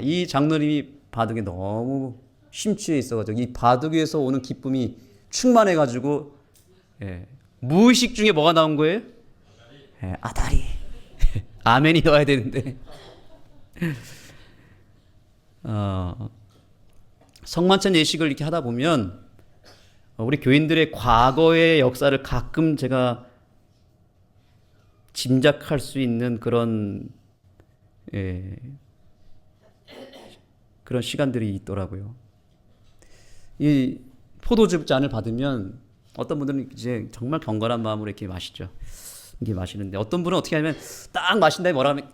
이 장로님이 바둑에 너무 심취해 있어가지고 이 바둑에서 오는 기쁨이 충만해가지고 무의식 중에 뭐가 나온 거예요? 아다리. 아멘이 넣어야 되는데. 성만찬 예식을 이렇게 하다 보면 우리 교인들의 과거의 역사를 가끔 제가 짐작할 수 있는 그런 시간들이 있더라고요. 이 포도즙 잔을 받으면 어떤 분들은 이제 정말 경건한 마음으로 이렇게 마시죠. 이게 마시는데 어떤 분은 어떻게 하면 딱 마신 다음에 뭐라 하면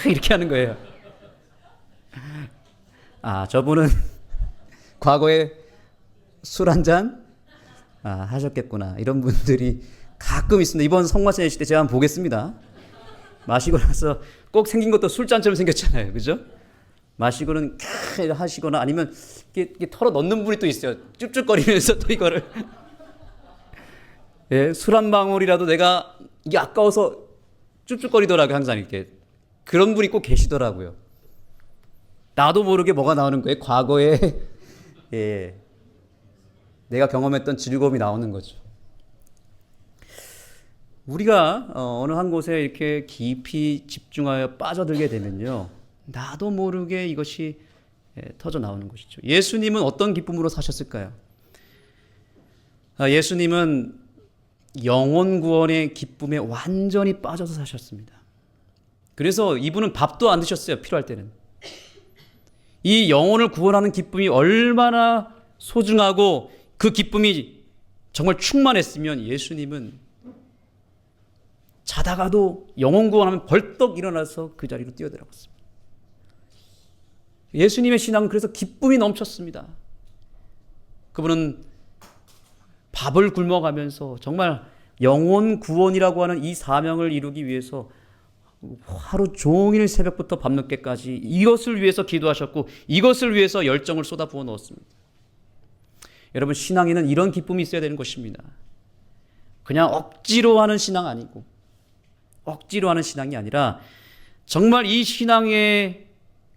이렇게 하는 거예요. 저분은 과거에 술 한 잔 하셨겠구나. 이런 분들이 가끔 있습니다. 이번 성만찬 예식 때 제가 한번 보겠습니다. 마시고 나서 꼭 생긴 것도 술잔처럼 생겼잖아요. 그죠? 마시고는 하시거나 아니면 이렇게 털어 넣는 분이 또 있어요. 쭈쭈거리면서 또 이거를 예, 술 한 방울이라도 내가 이게 아까워서 쭈쭈거리더라고요. 항상 이렇게. 그런 분이 꼭 계시더라고요. 나도 모르게 뭐가 나오는 거예요. 과거에 예, 내가 경험했던 즐거움이 나오는 거죠. 우리가 어느 한 곳에 이렇게 깊이 집중하여 빠져들게 되면요, 나도 모르게 이것이 터져 나오는 것이죠. 예수님은 어떤 기쁨으로 사셨을까요? 예수님은 영혼 구원의 기쁨에 완전히 빠져서 사셨습니다. 그래서 이분은 밥도 안 드셨어요. 필요할 때는. 이 영혼을 구원하는 기쁨이 얼마나 소중하고 그 기쁨이 정말 충만했으면 예수님은 자다가도 영혼 구원하면 벌떡 일어나서 그 자리로 뛰어들어갔습니다. 예수님의 신앙은 그래서 기쁨이 넘쳤습니다. 그분은 밥을 굶어가면서 정말 영혼 구원이라고 하는 이 사명을 이루기 위해서 하루 종일 새벽부터 밤늦게까지 이것을 위해서 기도하셨고 이것을 위해서 열정을 쏟아부어 넣었습니다. 여러분, 신앙에는 이런 기쁨이 있어야 되는 것입니다. 그냥 억지로 하는 신앙 아니고, 억지로 하는 신앙이 아니라 정말 이 신앙에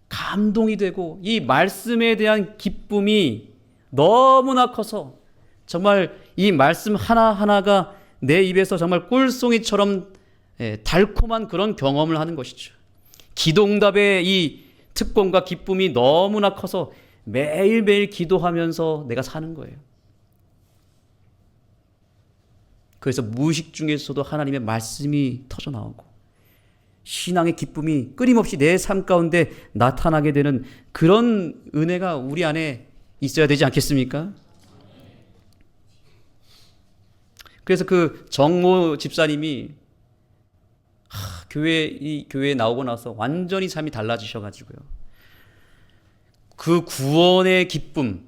감동이 되고 이 말씀에 대한 기쁨이 너무나 커서 정말 이 말씀 하나하나가 내 입에서 정말 꿀송이처럼 달콤한 그런 경험을 하는 것이죠. 기도응답의 이 특권과 기쁨이 너무나 커서 매일매일 기도하면서 내가 사는 거예요. 그래서 무의식 중에서도 하나님의 말씀이 터져 나오고 신앙의 기쁨이 끊임없이 내 삶 가운데 나타나게 되는 그런 은혜가 우리 안에 있어야 되지 않겠습니까? 그래서 그 정모 집사님이 이 교회에 나오고 나서 완전히 삶이 달라지셔가지고요. 그 구원의 기쁨,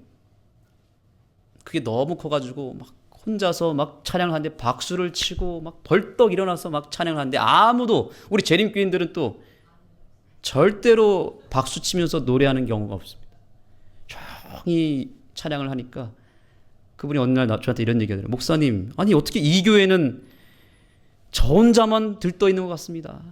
그게 너무 커가지고 막 혼자서 막 찬양을 하는데 박수를 치고 막 벌떡 일어나서 막 찬양을 하는데 아무도, 우리 재림교인들은 또 절대로 박수 치면서 노래하는 경우가 없습니다. 조용히 찬양을 하니까 그분이 어느 날 저한테 이런 얘기가 들어요. 목사님, 아니 어떻게 이 교회는 저 혼자만 들떠 있는 것 같습니다.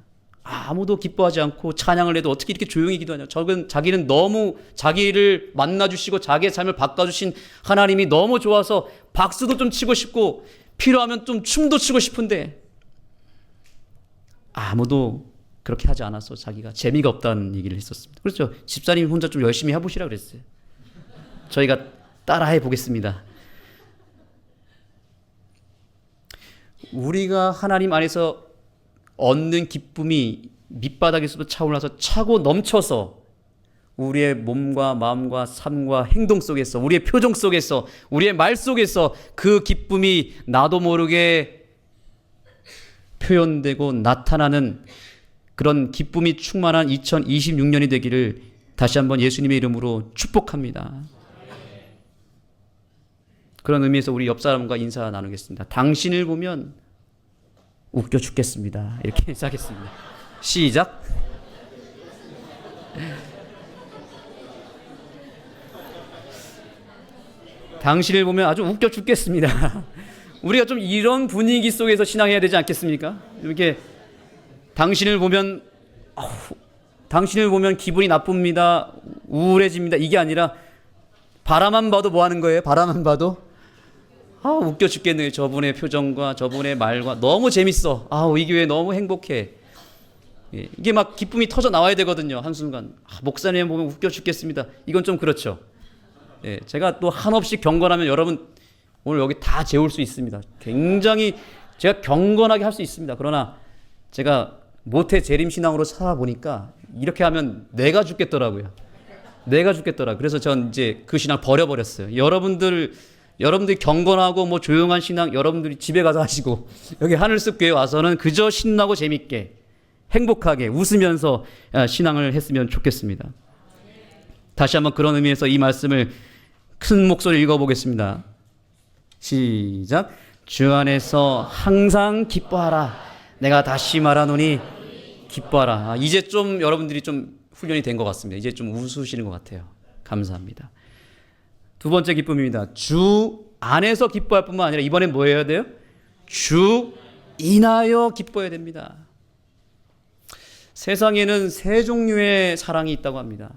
아무도 기뻐하지 않고 찬양을 해도 어떻게 이렇게 조용히 기도하냐. 자기는 너무 자기를 만나주시고 자기의 삶을 바꿔주신 하나님이 너무 좋아서 박수도 좀 치고 싶고 필요하면 좀 춤도 추고 싶은데 아무도 그렇게 하지 않아서 자기가 재미가 없다는 얘기를 했었습니다. 그렇죠. 집사님이 혼자 좀 열심히 해보시라 그랬어요. 저희가 따라해 보겠습니다. 우리가 하나님 안에서 얻는 기쁨이 밑바닥에서도 차올라서 차고 넘쳐서 우리의 몸과 마음과 삶과 행동 속에서, 우리의 표정 속에서, 우리의 말 속에서 그 기쁨이 나도 모르게 표현되고 나타나는 그런 기쁨이 충만한 2026년이 되기를 다시 한번 예수님의 이름으로 축복합니다. 그런 의미에서 우리 옆 사람과 인사 나누겠습니다. 당신을 보면 웃겨 죽겠습니다. 이렇게 시작했습니다. 시작. 당신을 보면 아주 웃겨 죽겠습니다. 우리가 좀 이런 분위기 속에서 신앙해야 되지 않겠습니까? 이렇게 당신을 보면 당신을 보면 기분이 나쁩니다. 우울해집니다. 이게 아니라 바라만 봐도 뭐 하는 거예요? 바라만 봐도 웃겨 죽겠네. 저분의 표정과 저분의 말과 너무 재밌어. 이 교회 너무 행복해. 이게 막 기쁨이 터져 나와야 되거든요. 한순간 목사님 보면 웃겨 죽겠습니다. 이건 좀 그렇죠. 제가 또 한없이 경건하면 여러분 오늘 여기 다 재울 수 있습니다. 굉장히 제가 경건하게 할 수 있습니다. 그러나 제가 모태 재림신앙으로 살아보니까 이렇게 하면 내가 죽겠더라고요. 그래서 전 이제 그 신앙 버려버렸어요. 여러분들이 경건하고 뭐 조용한 신앙 여러분들이 집에 가서 하시고 여기 하늘숲교회 와서는 그저 신나고 재밌게 행복하게 웃으면서 신앙을 했으면 좋겠습니다. 다시 한번 그런 의미에서 이 말씀을 큰 목소리로 읽어보겠습니다. 시작. 주 안에서 항상 기뻐하라. 내가 다시 말하노니 기뻐하라. 이제 좀 여러분들이 좀 훈련이 된 것 같습니다. 이제 좀 웃으시는 것 같아요. 감사합니다. 두 번째 기쁨입니다. 주 안에서 기뻐할 뿐만 아니라 이번엔 뭐 해야 돼요? 주 인하여 기뻐해야 됩니다. 세상에는 세 종류의 사랑이 있다고 합니다.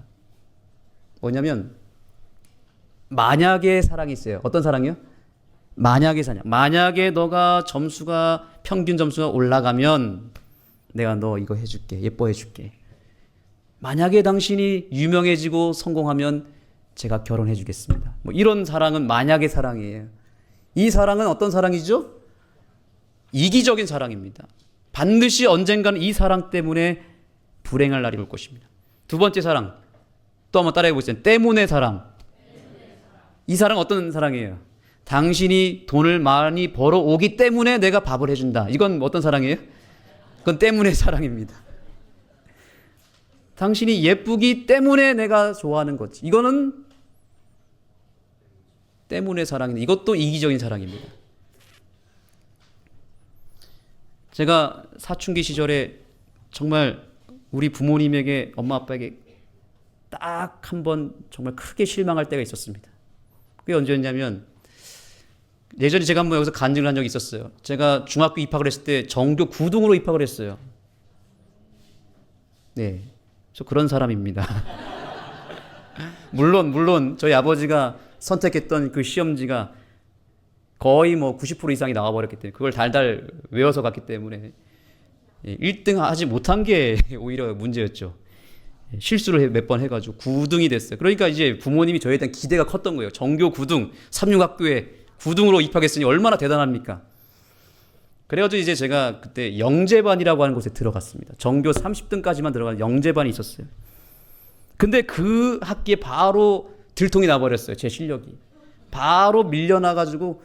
뭐냐면 만약의 사랑이 있어요. 어떤 사랑이요? 만약의 사랑. 만약에 너가 평균 점수가 올라가면 내가 너 이거 해줄게. 예뻐해줄게. 만약에 당신이 유명해지고 성공하면 제가 결혼해주겠습니다. 뭐 이런 사랑은 만약의 사랑이에요. 이 사랑은 어떤 사랑이죠? 이기적인 사랑입니다. 반드시 언젠가는 이 사랑 때문에 불행할 날이 올 것입니다. 두 번째 사랑, 또 한번 따라해 보세요. 때문에 사랑. 이 사랑 어떤 사랑이에요? 당신이 돈을 많이 벌어오기 때문에 내가 밥을 해준다. 이건 어떤 사랑이에요? 그건 때문에 사랑입니다. 당신이 예쁘기 때문에 내가 좋아하는 거지. 이거는 때문에 사랑인데 이것도 이기적인 사랑입니다. 제가 사춘기 시절에 정말 우리 부모님에게, 엄마 아빠에게 딱 한 번 정말 크게 실망할 때가 있었습니다. 그게 언제였냐면 예전에 제가 한번 여기서 간증을 한 적이 있었어요. 제가 중학교 입학을 했을 때 정교 9등으로 입학을 했어요. 네, 저 그런 사람입니다. 물론 저희 아버지가 선택했던 그 시험지가 거의 뭐 90% 이상이 나와버렸기 때문에 그걸 달달 외워서 갔기 때문에 1등 하지 못한 게 오히려 문제였죠. 실수를 몇 번 해가지고 9등이 됐어요. 그러니까 이제 부모님이 저에 대한 기대가 컸던 거예요. 정교 9등, 삼육학교에 9등으로 입학했으니 얼마나 대단합니까? 그래가지고 이제 제가 그때 영재반이라고 하는 곳에 들어갔습니다. 정교 30등까지만 들어가는 영재반이 있었어요. 근데 그 학기에 바로 들통이 나버렸어요. 제 실력이. 바로 밀려나가지고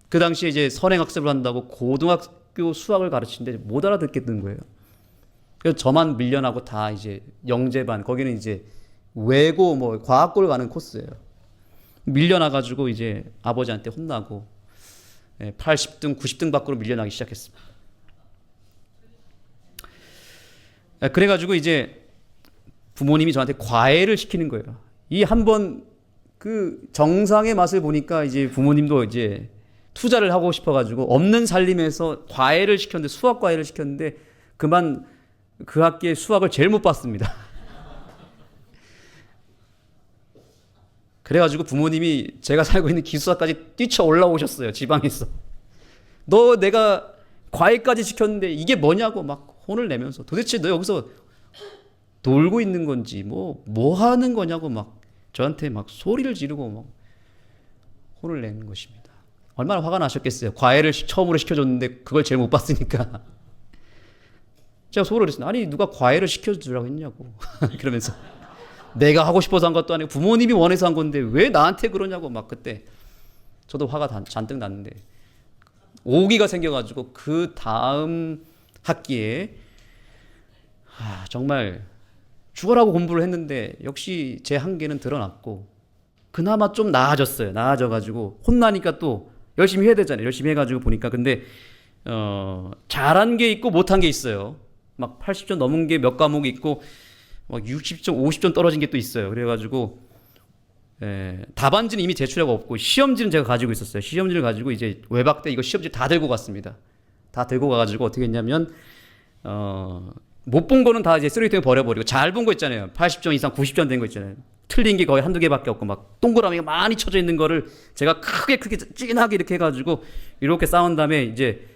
그 당시에 이제 선행학습을 한다고 고등학교 수학을 가르치는데 못 알아듣겠는 거예요. 그래서 저만 밀려나고 다 이제 영재반, 거기는 이제 외고 뭐 과학고를 가는 코스예요. 밀려나가지고 이제 아버지한테 혼나고 80등, 90등 밖으로 밀려나기 시작했습니다. 그래가지고 이제 부모님이 저한테 과외를 시키는 거예요. 이 한번 그 정상의 맛을 보니까 이제 부모님도 이제 투자를 하고 싶어가지고 없는 살림에서 과외를 시켰는데, 수학 과외를 시켰는데 그만 그 학기에 수학을 제일 못 봤습니다. 그래가지고 부모님이 제가 살고 있는 기숙사까지 뛰쳐 올라오셨어요. 지방에서. 너 내가 과외까지 시켰는데 이게 뭐냐고 막 혼을 내면서, 도대체 너 여기서 놀고 있는 건지 뭐 하는 거냐고 막 저한테 막 소리를 지르고 막 혼을 내는 것입니다. 얼마나 화가 나셨겠어요. 과외를 처음으로 시켜줬는데 그걸 제일 못 봤으니까. 제가 소리를 했어요. 아니 누가 과외를 시켜주라고 했냐고. 그러면서 내가 하고 싶어서 한 것도 아니고 부모님이 원해서 한 건데 왜 나한테 그러냐고 막 그때 저도 화가 잔뜩 났는데 오기가 생겨가지고 그 다음 학기에 정말 죽어라고 공부를 했는데 역시 제 한계는 드러났고 그나마 좀 나아졌어요. 나아져가지고 혼나니까 또 열심히 해야 되잖아요. 열심히 해가지고 보니까 근데 잘한 게 있고 못한 게 있어요. 막 80점 넘은 게 몇 과목이 있고 막 60점, 50점 떨어진 게 또 있어요. 그래가지고 답안지는 이미 제출하고 없고 시험지는 제가 가지고 있었어요. 시험지를 가지고 이제 외박 때 이거 시험지 다 들고 갔습니다. 다 들고 가가지고 어떻게 했냐면 못 본 거는 다 이제 쓰레기통에 버려버리고 잘 본 거 있잖아요. 80점 이상 90점 된 거 있잖아요. 틀린 게 거의 한두 개밖에 없고 막 동그라미가 많이 쳐져 있는 거를 제가 크게 찐하게 이렇게 해가지고 이렇게 쌓은 다음에 이제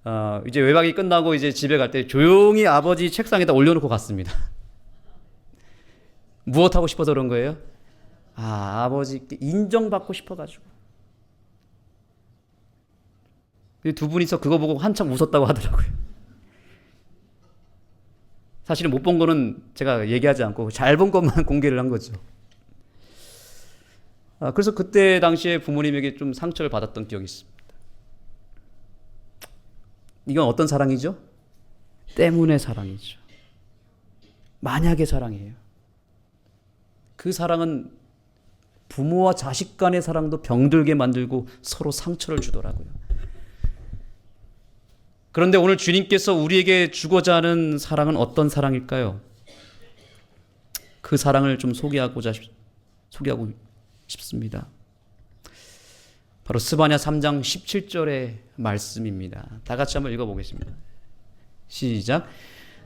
외박이 끝나고 이제 집에 갈 때 조용히 아버지 책상에다 올려놓고 갔습니다. 무엇 하고 싶어서 그런 거예요? 아버지께 인정받고 싶어가지고. 두 분이서 그거 보고 한참 웃었다고 하더라고요. 사실은 못 본 거는 제가 얘기하지 않고 잘 본 것만 공개를 한 거죠. 그래서 그때 당시에 부모님에게 좀 상처를 받았던 기억이 있습니다. 이건 어떤 사랑이죠? 때문에 사랑이죠. 만약의 사랑이에요. 그 사랑은 부모와 자식 간의 사랑도 병들게 만들고 서로 상처를 주더라고요. 그런데 오늘 주님께서 우리에게 주고자 하는 사랑은 어떤 사랑일까요? 그 사랑을 좀 소개하고 싶습니다. 바로 스바냐 3장 17절의 말씀입니다. 다 같이 한번 읽어보겠습니다. 시작.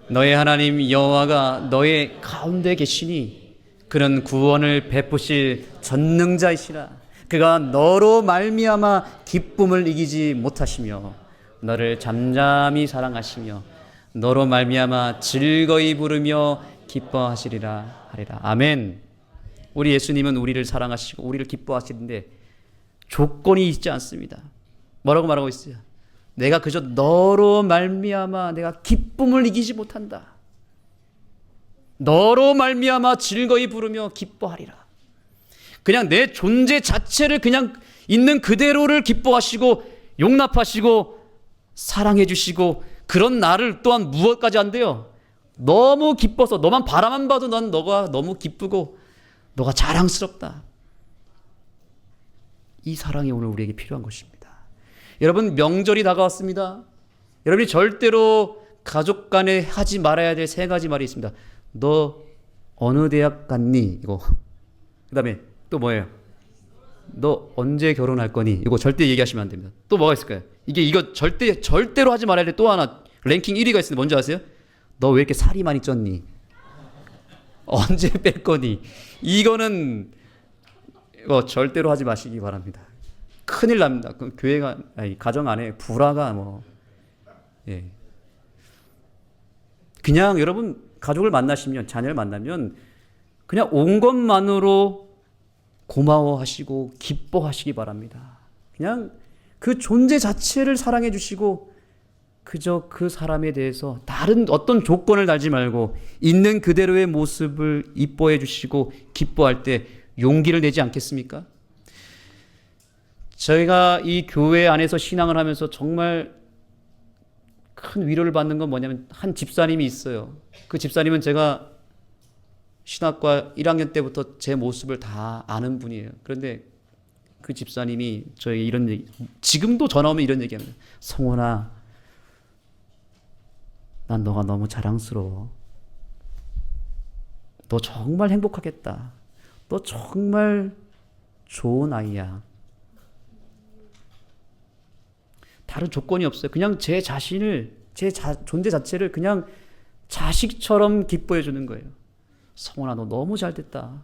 너의 하나님 여호와가 너의 가운데 계시니 그는 구원을 베푸실 전능자이시라. 그가 너로 말미암아 기쁨을 이기지 못하시며 너를 잠잠히 사랑하시며 너로 말미암아 즐거이 부르며 기뻐하시리라 하리라. 아멘. 우리 예수님은 우리를 사랑하시고 우리를 기뻐하시는데 조건이 있지 않습니다. 뭐라고 말하고 있어요? 내가 그저 너로 말미암아 내가 기쁨을 이기지 못한다. 너로 말미암아 즐거이 부르며 기뻐하리라. 그냥 내 존재 자체를 그냥 있는 그대로를 기뻐하시고 용납하시고 사랑해 주시고 그런 나를 또한 무엇까지 한대요? 너무 기뻐서 너만 바라만 봐도 난 너가 너무 기쁘고 너가 자랑스럽다. 이 사랑이 오늘 우리에게 필요한 것입니다. 여러분 명절이 다가왔습니다. 여러분이 절대로 가족 간에 하지 말아야 될 세 가지 말이 있습니다. 너 어느 대학 갔니? 이거. 그 다음에 또 뭐예요? 너 언제 결혼할 거니? 이거 절대 얘기하시면 안 됩니다. 또 뭐가 있을까요? 이거 절대로 하지 말아야 될 또 하나 랭킹 1위가 있습니다. 뭔지 아세요? 너 왜 이렇게 살이 많이 쪘니? 언제 뺄 거니? 이거는 절대로 하지 마시기 바랍니다. 큰일 납니다. 그럼 교회가 가정 안에 불화가 예. 그냥 여러분 가족을 만나시면 자녀를 만나면 그냥 온 것만으로 고마워하시고 기뻐하시기 바랍니다. 그냥 그 존재 자체를 사랑해 주시고 그저 그 사람에 대해서 다른 어떤 조건을 달지 말고 있는 그대로의 모습을 이뻐해 주시고 기뻐할 때 용기를 내지 않겠습니까? 저희가 이 교회 안에서 신앙을 하면서 정말 큰 위로를 받는 건 뭐냐면 한 집사님이 있어요. 그 집사님은 제가 신학과 1학년 때부터 제 모습을 다 아는 분이에요. 그런데 그 집사님이 저에게 이런 얘기, 지금도 전화 오면 이런 얘기합니다. 성원아, 난 너가 너무 자랑스러워. 너 정말 행복하겠다. 너 정말 좋은 아이야. 다른 조건이 없어요. 그냥 제 자신을, 존재 자체를 그냥 자식처럼 기뻐해 주는 거예요. 성원아, 너 너무 잘 됐다.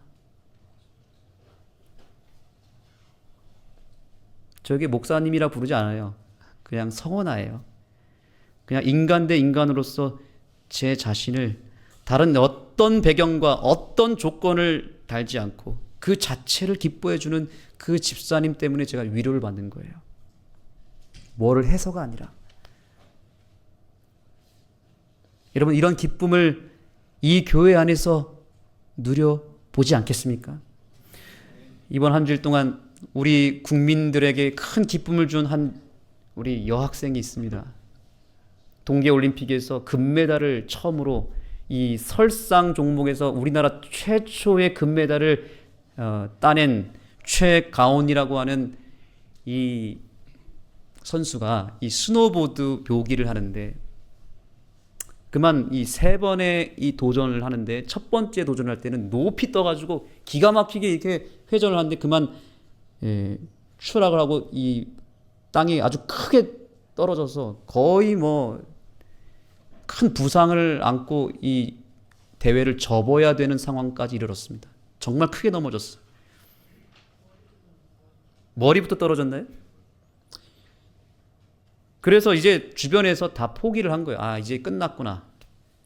저에게 목사님이라 부르지 않아요. 그냥 성원아예요. 그냥 인간 대 인간으로서 제 자신을 다른 어떤 배경과 어떤 조건을 달지 않고 그 자체를 기뻐해 주는 그 집사님 때문에 제가 위로를 받는 거예요. 뭐를 해서가 아니라. 여러분, 이런 기쁨을 이 교회 안에서 누려보지 않겠습니까? 이번 한 주일 동안 우리 국민들에게 큰 기쁨을 준 우리 여학생이 있습니다. 동계올림픽에서 금메달을 처음으로 이 설상 종목에서 우리나라 최초의 금메달을 따낸 최가온이라고 하는 이 선수가 이 스노보드 묘기를 하는데 그만 이 세 번의 이 도전을 하는데 첫 번째 도전을 할 때는 높이 떠가지고 기가 막히게 이렇게 회전을 하는데 그만 추락을 하고 이 땅에 아주 크게 떨어져서 거의 큰 부상을 안고 이 대회를 접어야 되는 상황까지 이르렀습니다. 정말 크게 넘어졌어요. 머리부터 떨어졌나요? 그래서 이제 주변에서 다 포기를 한 거예요. 아, 이제 끝났구나.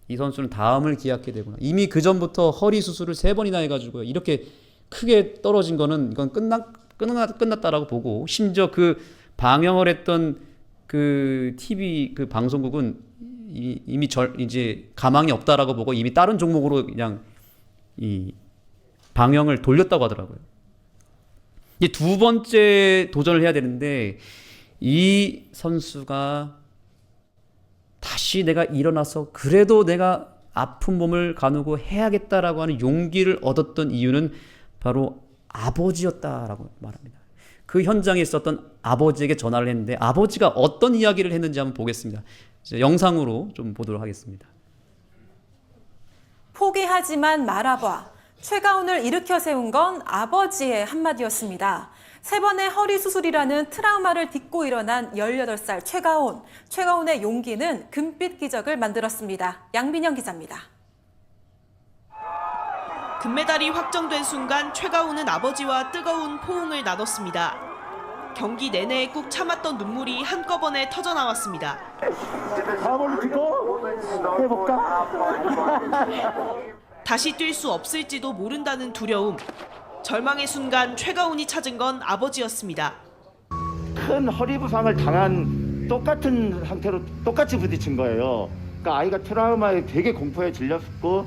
이 선수는 다음을 기약해야 되구나. 이미 그 전부터 허리 수술을 3번이나 해가지고요. 이렇게 크게 떨어진 거는 이건 끝났다라고 보고 심지어 그 방영을 했던 그 TV 그 방송국은 이미 이제 가망이 없다라고 보고 이미 다른 종목으로 그냥 이 방영을 돌렸다고 하더라고요. 이제 두 번째 도전을 해야 되는데 이 선수가 다시 내가 일어나서 그래도 내가 아픈 몸을 가누고 해야겠다라고 하는 용기를 얻었던 이유는 바로 아버지였다라고 말합니다. 그 현장에 있었던 아버지에게 전화를 했는데 아버지가 어떤 이야기를 했는지 한번 보겠습니다. 영상으로 좀 보도록 하겠습니다. 포기하지만 말아봐. 최가온을 일으켜 세운 건 아버지의 한마디였습니다. 세 번의 허리 수술이라는 트라우마를 딛고 일어난 18살 최가온. 최가온의 용기는 금빛 기적을 만들었습니다. 양빈영 기자입니다. 금메달이 확정된 순간 최가온은 아버지와 뜨거운 포옹을 나눴습니다. 경기 내내 꾹 참았던 눈물이 한꺼번에 터져 나왔습니다. 다시 뛸 수 없을지도 모른다는 두려움. 절망의 순간 최가온이 찾은 건 아버지였습니다. 큰 허리 부상을 당한 똑같은 상태로 똑같이 부딪힌 거예요. 그러니까 아이가 트라우마에 되게 공포에 질렸고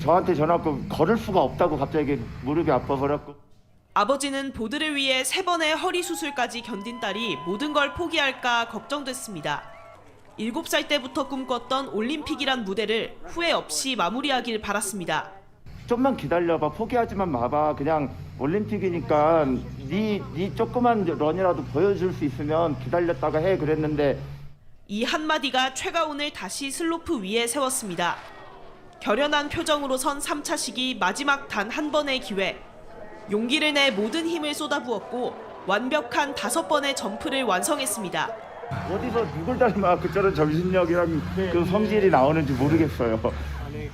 저한테 전화 왔고 걸을 수가 없다고 갑자기 무릎이 아파버렸고. 아버지는 보드를 위해 3번의 허리 수술까지 견딘 딸이 모든 걸 포기할까 걱정됐습니다. 7살 때부터 꿈꿨던 올림픽이란 무대를 후회 없이 마무리하길 바랐습니다. 좀만 기다려봐, 포기하지만 마봐. 그냥 올림픽이니까 네 조그만 런이라도 보여줄 수 있으면 기다렸다가 해, 그랬는데. 이 한마디가 최가온을 다시 슬로프 위에 세웠습니다. 결연한 표정으로 선 3차 시기 마지막 단 한 번의 기회. 용기를 내 모든 힘을 쏟아부었고 완벽한 5번의 점프를 완성했습니다. 어디서 누굴 닮아 그처럼 정신력이랑 그 성질이 나오는지 모르겠어요.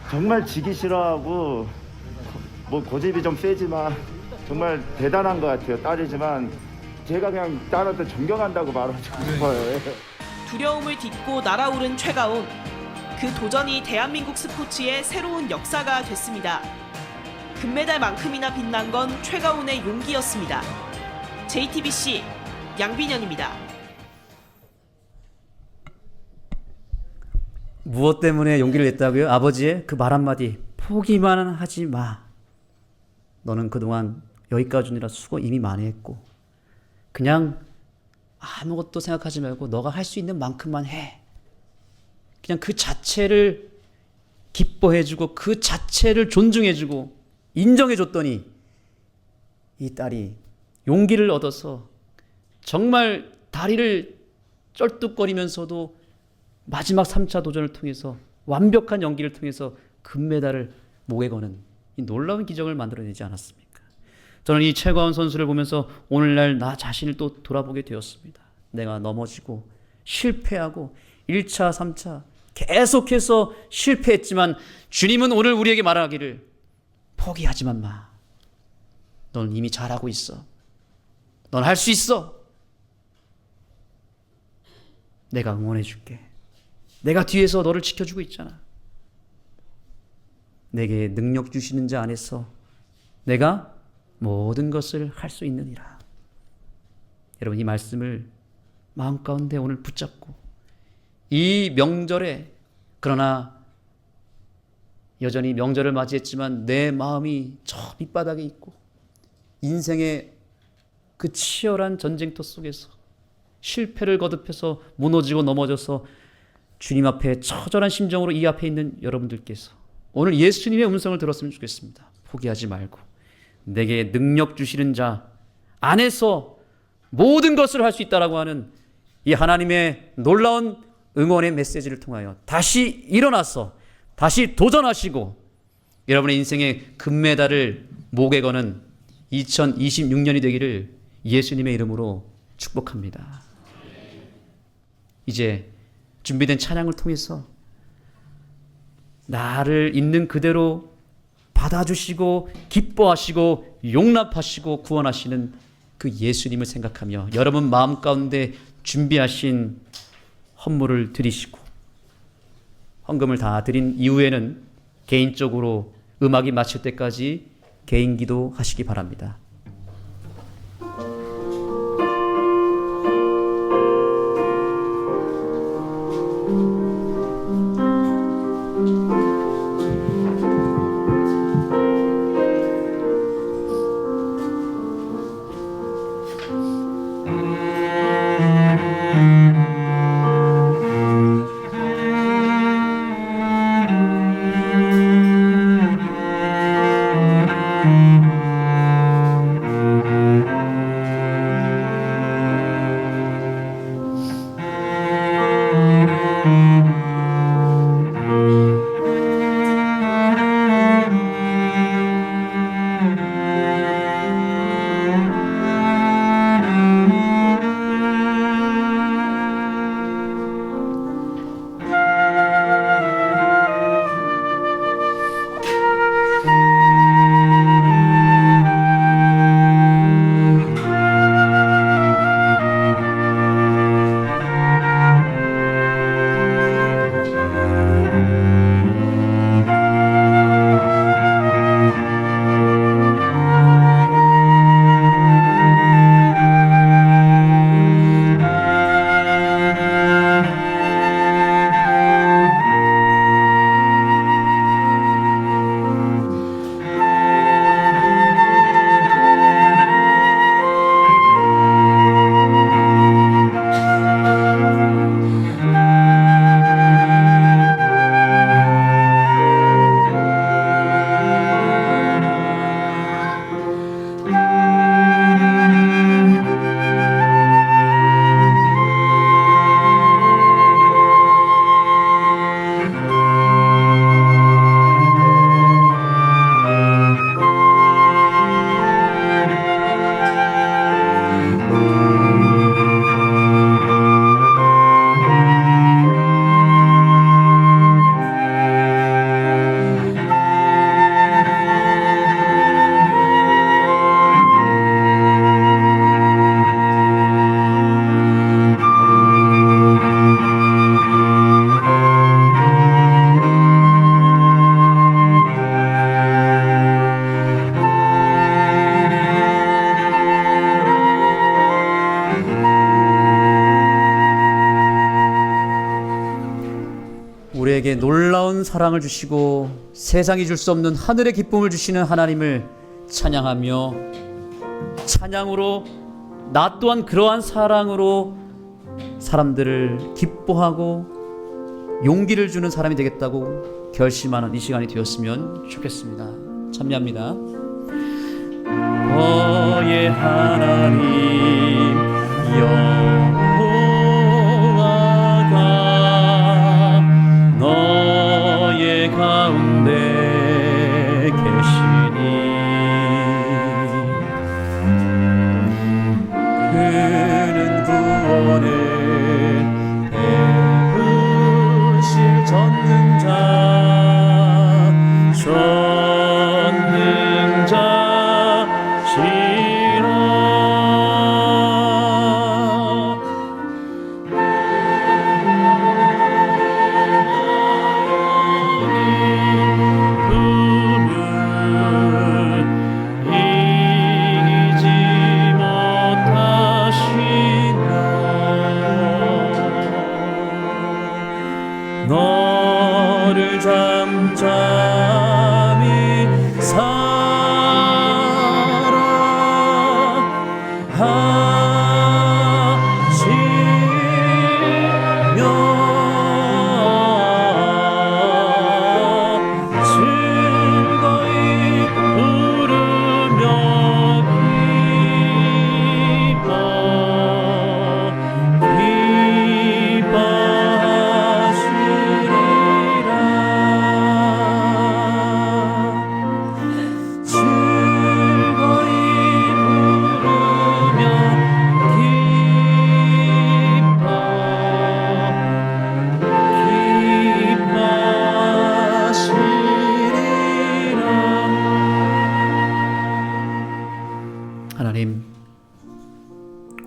정말 지기 싫어하고 뭐 고집이 좀 세지만 정말 대단한 것 같아요. 딸이지만 제가 그냥 딸한테 존경한다고 말하고 싶어요. 두려움을 딛고 날아오른 최가온. 그 도전이 대한민국 스포츠의 새로운 역사가 됐습니다. 금메달만큼이나 빛난 건 최가온의 용기였습니다. JTBC 양빈현입니다. 무엇 때문에 용기를 냈다고요? 아버지의 그 말 한마디. 포기만 하지 마. 너는 그동안 여기까지 오느라 수고 이미 많이 했고 그냥 아무것도 생각하지 말고 너가 할 수 있는 만큼만 해. 그냥 그 자체를 기뻐해주고 그 자체를 존중해주고 인정해줬더니 이 딸이 용기를 얻어서 정말 다리를 쩔뚝거리면서도 마지막 3차 도전을 통해서 완벽한 연기를 통해서 금메달을 목에 거는 이 놀라운 기적을 만들어내지 않았습니까? 저는 이 최가온 선수를 보면서 오늘날 나 자신을 또 돌아보게 되었습니다. 내가 넘어지고 실패하고 1차, 3차 계속해서 실패했지만 주님은 오늘 우리에게 말하기를 포기하지만 마. 넌 이미 잘하고 있어. 넌 할 수 있어. 내가 응원해 줄게. 내가 뒤에서 너를 지켜주고 있잖아. 내게 능력 주시는 자 안에서 내가 모든 것을 할 수 있느니라. 여러분 이 말씀을 마음 가운데 오늘 붙잡고 이 명절에 그러나 여전히 명절을 맞이했지만 내 마음이 저 밑바닥에 있고 인생의 그 치열한 전쟁터 속에서 실패를 거듭해서 무너지고 넘어져서 주님 앞에 처절한 심정으로 이 앞에 있는 여러분들께서 오늘 예수님의 음성을 들었으면 좋겠습니다. 포기하지 말고 내게 능력 주시는 자 안에서 모든 것을 할 수 있다라고 하는 이 하나님의 놀라운 응원의 메시지를 통하여 다시 일어나서 다시 도전하시고 여러분의 인생의 금메달을 목에 거는 2026년이 되기를 예수님의 이름으로 축복합니다. 이제 준비된 찬양을 통해서 나를 있는 그대로 받아주시고 기뻐하시고 용납하시고 구원하시는 그 예수님을 생각하며 여러분 마음 가운데 준비하신 헌물을 드리시고 헌금을 다 드린 이후에는 개인적으로 음악이 마칠 때까지 개인 기도 하시기 바랍니다. 사랑을 주시고 세상이 줄 수 없는 하늘의 기쁨을 주시는 하나님을 찬양하며 찬양으로 나 또한 그러한 사랑으로 사람들을 기뻐하고 용기를 주는 사람이 되겠다고 결심하는 이 시간이 되었으면 좋겠습니다. 참여합니다. 너의 하나님 여호와가 너의 가운데 계시니 그는 구원을 베푸실 너를 잠잠히 즐거이 부르며 하나님,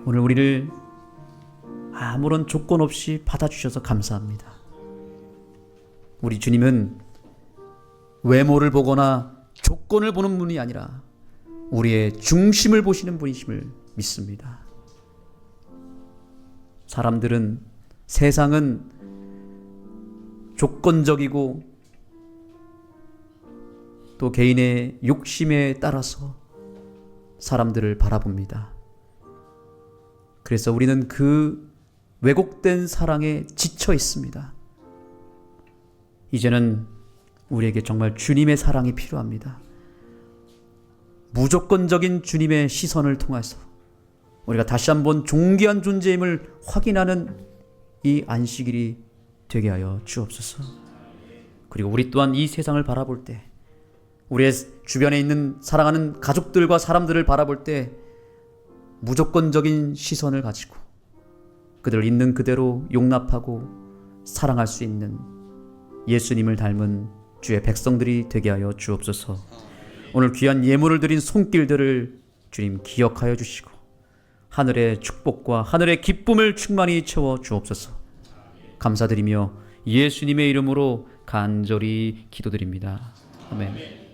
오늘 우리를 아무런 조건 없이 받아주셔서 감사합니다. 우리 주님은 외모를 보거나 조건을 보는 분이 아니라 우리의 중심을 보시는 분이심을 믿습니다. 사람들은, 세상은 조건적이고 또 개인의 욕심에 따라서 사람들을 바라봅니다. 그래서 우리는 그 왜곡된 사랑에 지쳐 있습니다. 이제는 우리에게 정말 주님의 사랑이 필요합니다. 무조건적인 주님의 시선을 통해서 우리가 다시 한번 존귀한 존재임을 확인하는 이 안식일이 되게 하여 주옵소서. 그리고 우리 또한 이 세상을 바라볼 때, 우리의 주변에 있는 사랑하는 가족들과 사람들을 바라볼 때 무조건적인 시선을 가지고 그들을 있는 그대로 용납하고 사랑할 수 있는 예수님을 닮은 주의 백성들이 되게 하여 주옵소서. 오늘 귀한 예물을 드린 손길들을 주님 기억하여 주시고 하늘의 축복과 하늘의 기쁨을 충만히 채워 주옵소서. 감사드리며 예수님의 이름으로 간절히 기도드립니다. 아멘.